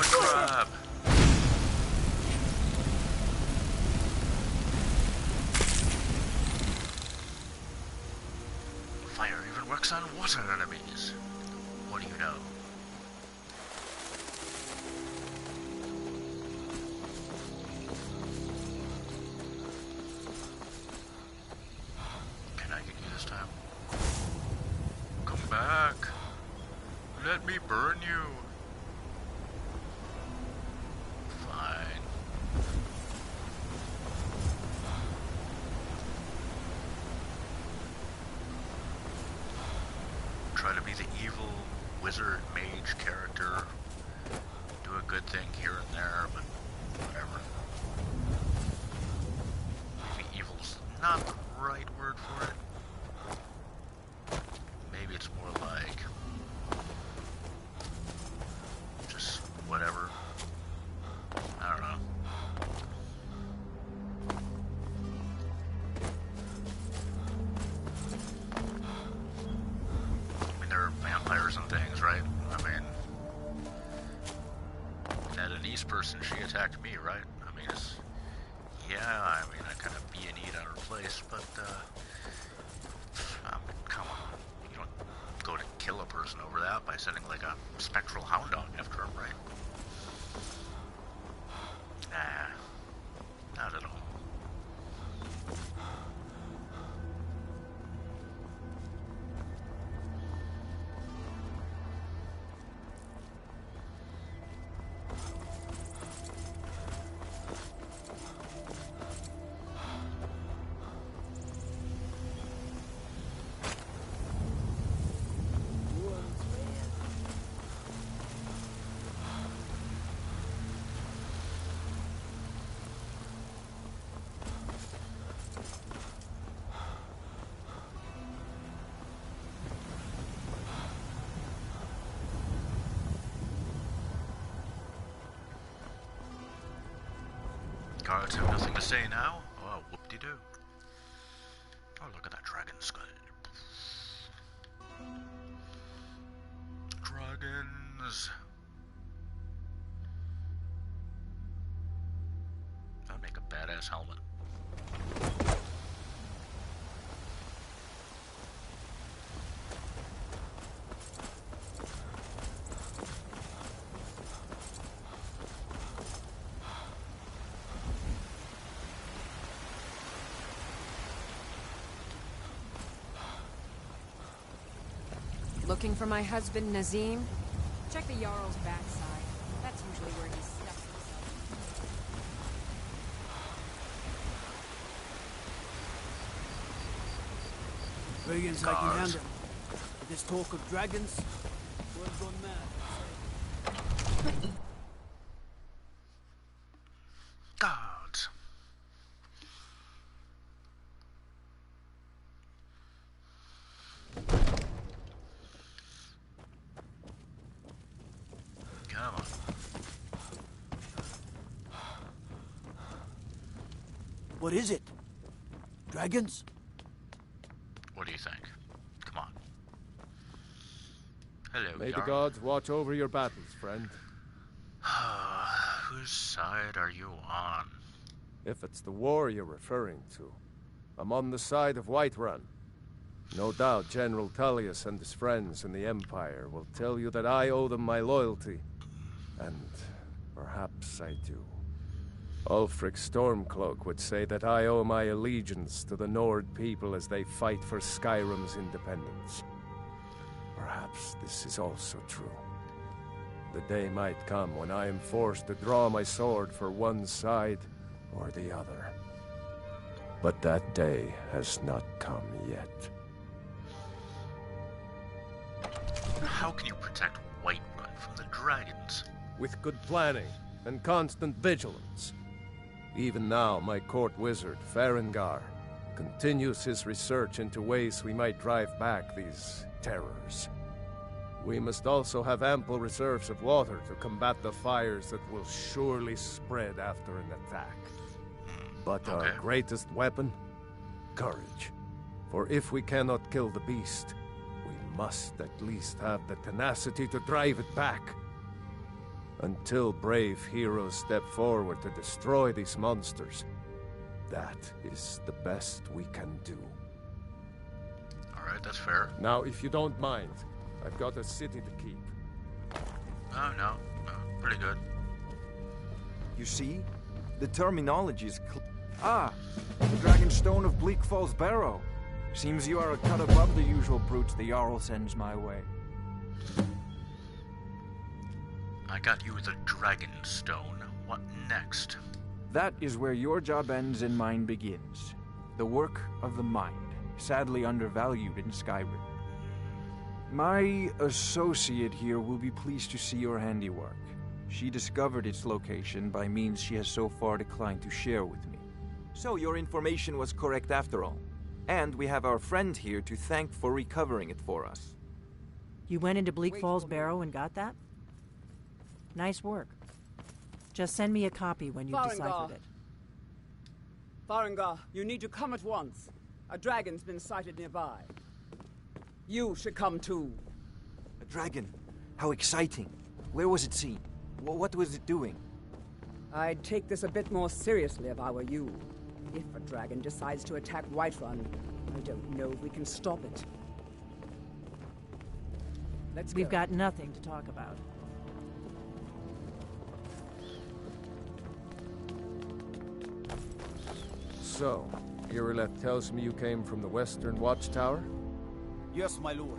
Crab. Fire even works on water enemies. What do you know? Can I get you this time? Come back. Let me burn you. Try to be the evil wizard mage character. Do a good thing here and there, but whatever. Maybe evil's not the right word for it. Maybe it's more like just whatever. I don't know. Vampires and things, right? I mean, that Anise person, she attacked me, right? I mean, I kind of be and eat out of place, but, come on. You don't go to kill a person over that by sending, like, a spectral hound dog after him, right? Nah, not at all. Guards have nothing to say now? Oh, whoop-de-doo. Oh, look at that dragon skull. Dragons. That'd make a badass helmet. Looking for my husband, Nazim? Check the Jarl's backside. That's usually where he stuffs himself. Brigands I can handle. But this talk of dragons, world's gone mad. Guards. Come on. What is it? Dragons? What do you think? Come on. Hello, May the Jarl. gods watch over your battles, friend. Whose side are you on? If it's the war you're referring to, I'm on the side of Whiterun. No doubt General Tullius and his friends in the Empire will tell you that I owe them my loyalty. And perhaps I do. Ulfric Stormcloak would say that I owe my allegiance to the Nord people as they fight for Skyrim's independence. Perhaps this is also true. The day might come when I am forced to draw my sword for one side or the other. But that day has not come yet. How can you protect Whiterun from the dragons? With good planning and constant vigilance. Even now, my court wizard, Farengar, continues his research into ways we might drive back these terrors. We must also have ample reserves of water to combat the fires that will surely spread after an attack. But our greatest weapon? Courage. For if we cannot kill the beast, we must at least have the tenacity to drive it back. Until brave heroes step forward to destroy these monsters, that is the best we can do. Alright, that's fair. Now, if you don't mind, I've got a city to keep. Oh, no. Pretty good. You see? The terminology is the Dragonstone of Bleak Falls Barrow. Seems you are a cut above the usual brutes the Jarl sends my way. I got you the Dragonstone. What next? That is where your job ends and mine begins. The work of the mind, sadly undervalued in Skyrim. My associate here will be pleased to see your handiwork. She discovered its location by means she has so far declined to share with me. So your information was correct after all. And we have our friend here to thank for recovering it for us. You went into Bleak Falls Barrow and got that? Nice work. Just send me a copy when you've deciphered it. Farengar, you need to come at once. A dragon's been sighted nearby. You should come too. A dragon? How exciting. Where was it seen? What was it doing? I'd take this a bit more seriously if I were you. If a dragon decides to attack Whiterun, I don't know if we can stop it. We've got nothing to talk about. So, Irileth tells me you came from the Western Watchtower? Yes, my lord.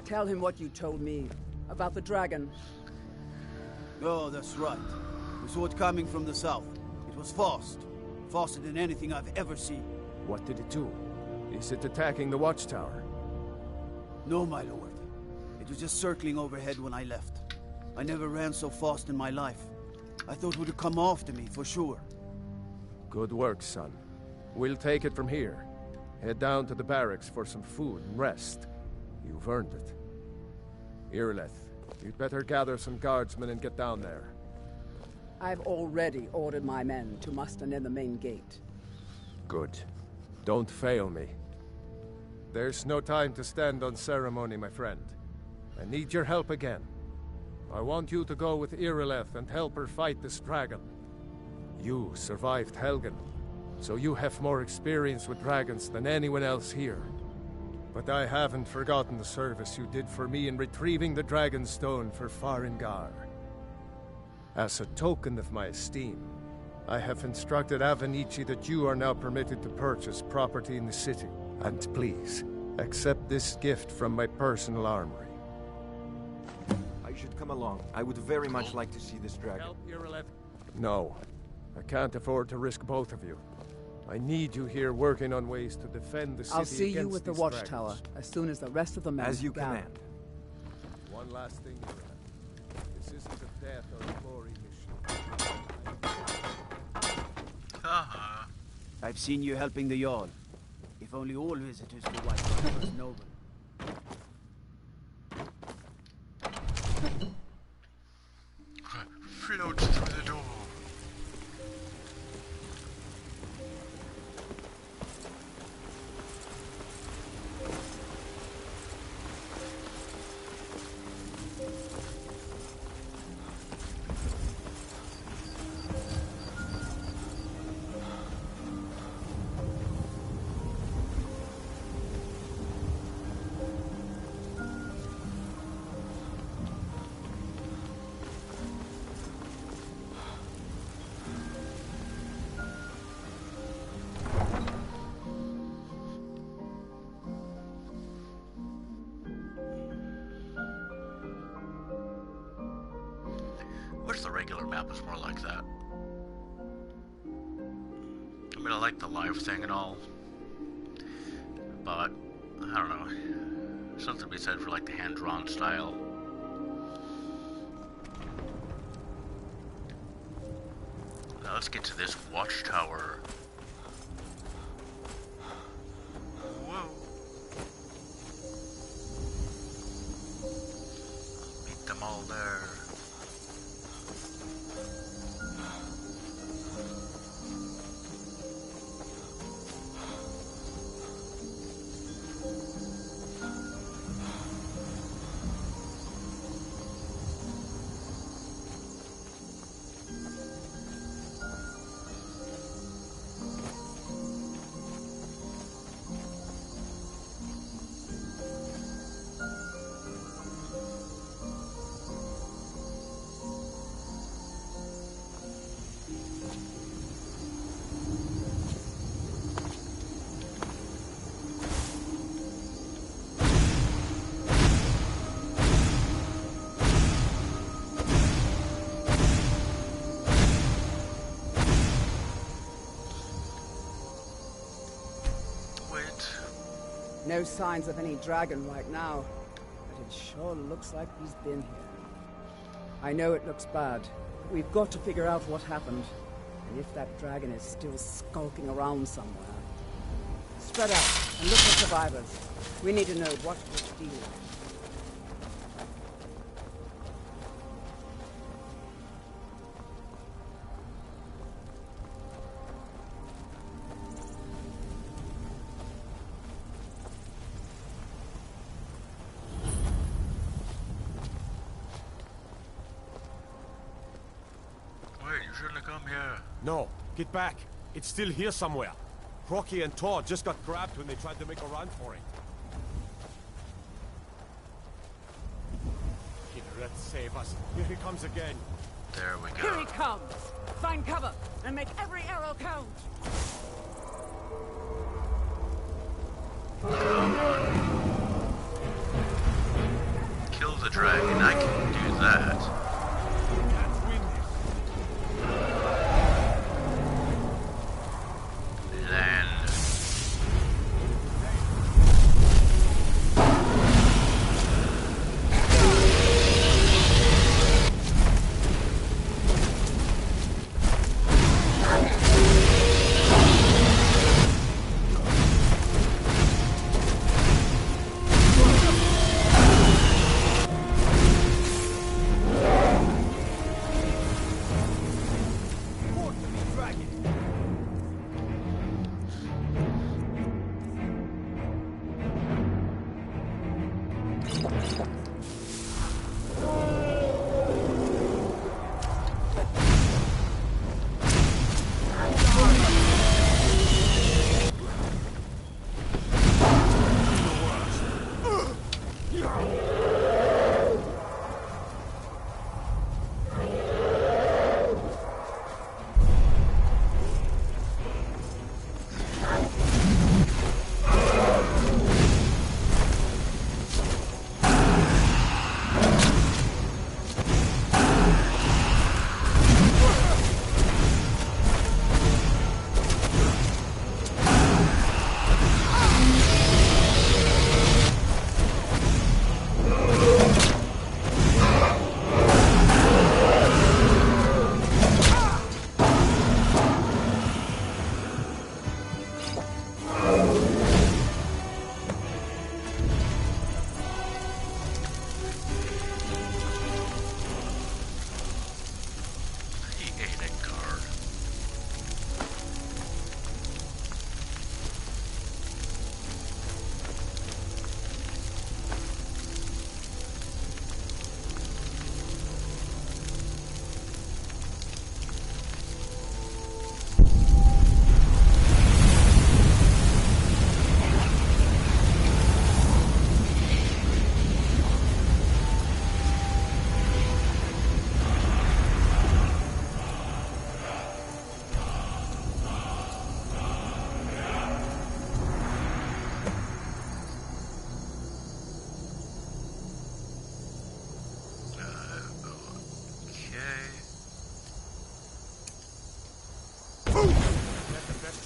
Tell him what you told me about the dragon. Oh, that's right. We saw it coming from the south. It was fast. Faster than anything I've ever seen. What did it do? Is it attacking the Watchtower? No, my lord. It was just circling overhead when I left. I never ran so fast in my life. I thought it would come after me, for sure. Good work, son. We'll take it from here. Head down to the barracks for some food and rest. You've earned it. Irileth, you'd better gather some guardsmen and get down there. I've already ordered my men to muster near the main gate. Good. Don't fail me. There's no time to stand on ceremony, my friend. I need your help again. I want you to go with Irileth and help her fight this dragon. You survived Helgen, so you have more experience with dragons than anyone else here. But I haven't forgotten the service you did for me in retrieving the Dragonstone for Farengar. As a token of my esteem, I have instructed Avenici that you are now permitted to purchase property in the city. And please, Accept this gift from my personal armory. I should come along. I would very much like to see this dragon. Help your 11. No. I can't afford to risk both of you. I need you here working on ways to defend the city. I'll see you against with the these watchtower dragons. as soon as the rest of the men As you gather. command. One last thing to remember. This isn't a death or glory mission. Haha. I've seen you helping the Jarl. If only all visitors to Whiterun were as noble. Floats through the door. Wish the regular map was more like that. I mean, I like the live thing and all, but I don't know. Something to be said for like the hand-drawn style. Now let's get to this watchtower. Whoa. Meet them all there. No signs of any dragon right now, but it sure looks like he's been here. I know it looks bad, but we've got to figure out what happened, and if that dragon is still skulking around somewhere. Spread out and look for survivors. We need to know what we're dealing with. Shouldn't have come here. No, get back. It's still here somewhere. Crocky and Todd just got grabbed when they tried to make a run for it. Kidret, save us. Here he comes again. There we go. Here he comes! Find cover and make every arrow count! Kill the dragon. I can do that.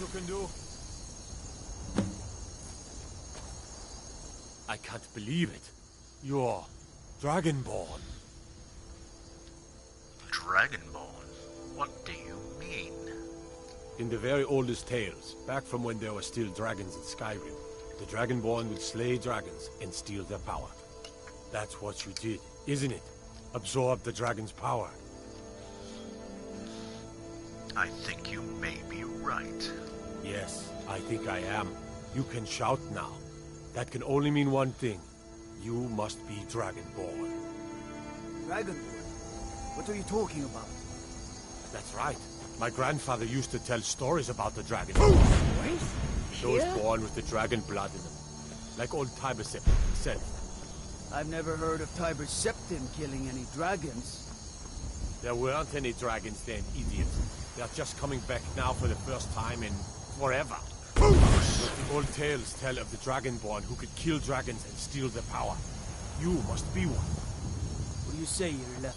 you can do? I can't believe it. You're Dragonborn. Dragonborn? What do you mean? In the very oldest tales, back from when there were still dragons in Skyrim, the Dragonborn would slay dragons and steal their power. That's what you did, isn't it? Absorb the dragon's power. I think you may be right. Yes, I think I am. You can shout now. That can only mean one thing. You must be Dragonborn. Dragonborn? What are you talking about? That's right. My grandfather used to tell stories about the dragon. Those born with the dragon blood in them. Like old Apocynthium himself. I've never heard of Apocynthium killing any dragons. There weren't any dragons then, idiot. They're just coming back now for the first time in forever. But the old tales tell of the Dragonborn who could kill dragons and steal their power. You must be one. What do you say, Irla?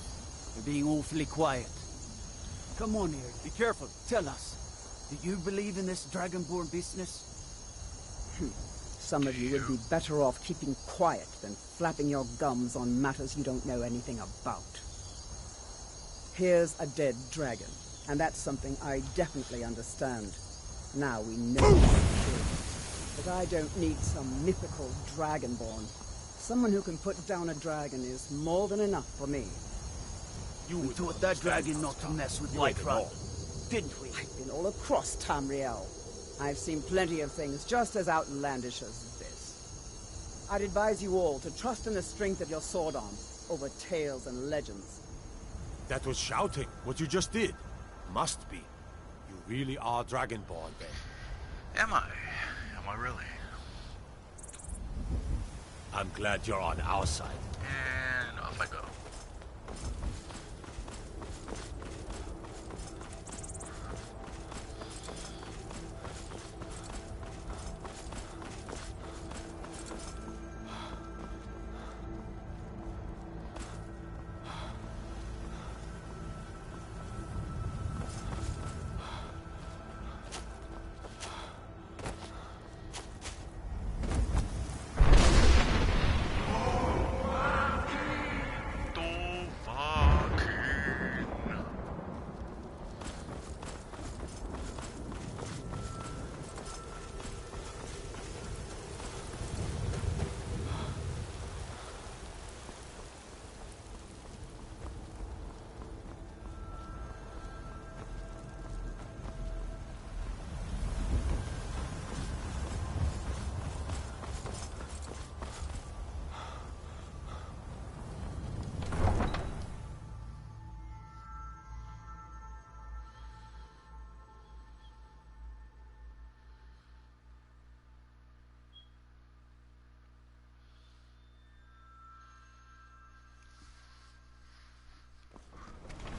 You're being awfully quiet. Come on, here. Be careful. Tell us. Do you believe in this Dragonborn business? Some of you would be better off keeping quiet than flapping your gums on matters you don't know anything about. Here's a dead dragon, and that's something I definitely understand. Now we know but I don't need some mythical Dragonborn. Someone who can put down a dragon is more than enough for me. We taught that dragon not to mess with Whiterun, didn't we? I've been all across Tamriel. I've seen plenty of things just as outlandish as this. I'd advise you all to trust in the strength of your sword arm over tales and legends. That was shouting, what you just did. Must be. You really are Dragonborn, then. Am I? Am I really? I'm glad you're on our side. And off I go.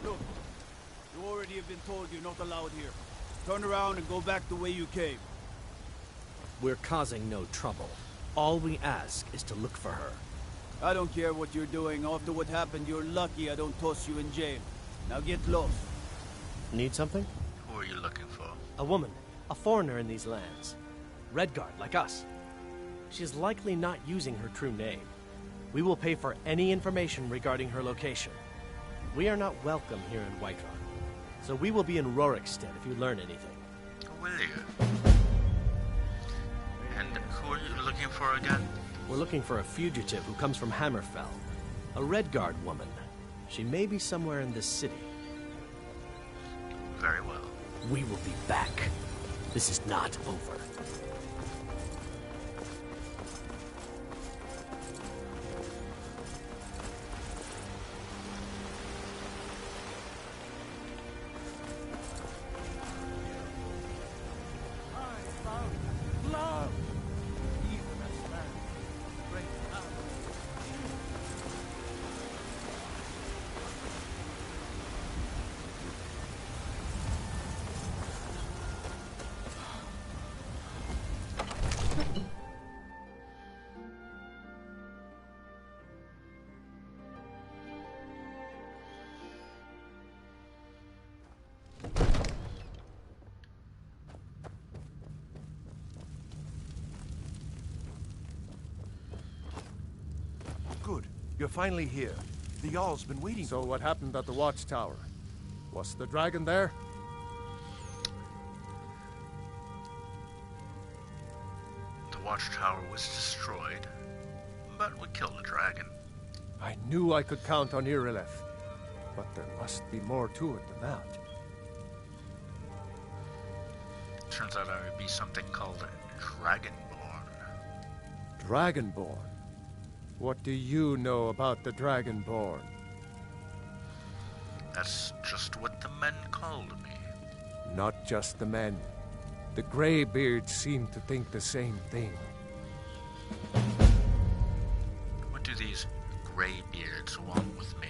Look, you already have been told you're not allowed here. Turn around and go back the way you came. We're causing no trouble. All we ask is to look for her. I don't care what you're doing. After what happened, you're lucky I don't toss you in jail. Now get lost. Need something? Who are you looking for? A woman. A foreigner in these lands. Redguard, like us. She's likely not using her true name. We will pay for any information regarding her location. We are not welcome here in Whiterun, so we will be in Rorikstead if you learn anything. Will you? And who are you looking for again? We're looking for a fugitive who comes from Hammerfell. A Redguard woman. She may be somewhere in this city. Very well. We will be back. This is not over. You're finally here. The Jarl's been waiting. So what happened at the watchtower? Was the dragon there? The watchtower was destroyed, but we killed the dragon. I knew I could count on Irileth, but there must be more to it than that. Turns out I would be something called Dragonborn. Dragonborn? What do you know about the Dragonborn? That's just what the men called me. Not just the men. The Greybeards seem to think the same thing. What do these Greybeards want with me?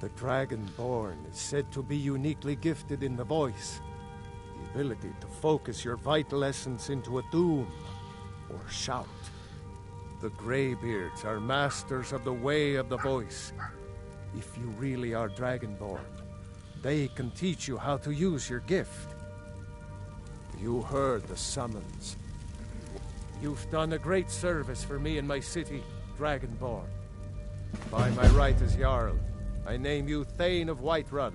The Dragonborn is said to be uniquely gifted in the voice. The ability to focus your vital essence into a doom or shout. The Greybeards are masters of the way of the voice. If you really are Dragonborn, they can teach you how to use your gift. You heard the summons. You've done a great service for me and my city, Dragonborn. By my right as Jarl, I name you Thane of Whiterun.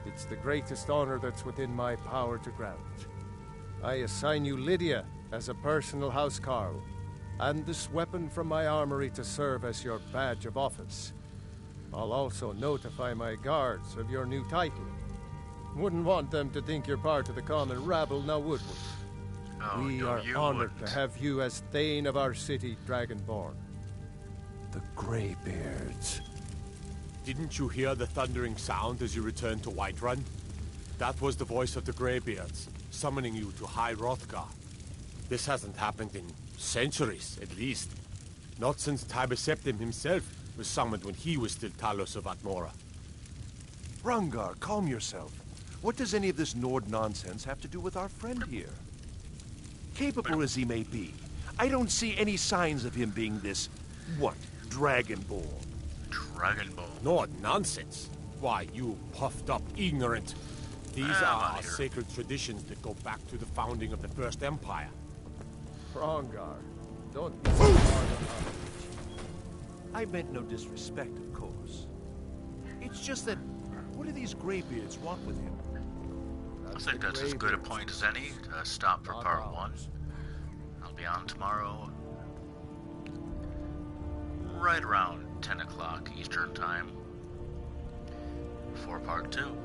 It's the greatest honor that's within my power to grant. I assign you Lydia as a personal housecarl, and this weapon from my armory to serve as your badge of office. I'll also notify my guards of your new title. Wouldn't want them to think you're part of the common rabble, now would we? Oh, We no, are you honored wouldn't. to have you as Thane of our city, Dragonborn. The Greybeards. Didn't you hear the thundering sound as you returned to Whiterun? That was the voice of the Greybeards, summoning you to High Hrothgar. This hasn't happened in centuries, at least. Not since Apocynthium himself was summoned when he was still Talos of Atmora. Rungar, calm yourself. What does any of this Nord nonsense have to do with our friend here? Capable as he may be, I don't see any signs of him being this, what, Dragonborn? Dragonborn? Nord nonsense? Why, you puffed up ignorant. These are sacred traditions that go back to the founding of the First Empire. Frongar, don't be so hard on us. I meant no disrespect, of course. It's just that, what do these Greybeards want with him? I think that's as good a point as any to stop for part 1. I'll be on tomorrow, right around 10 o'clock Eastern Time, for part 2.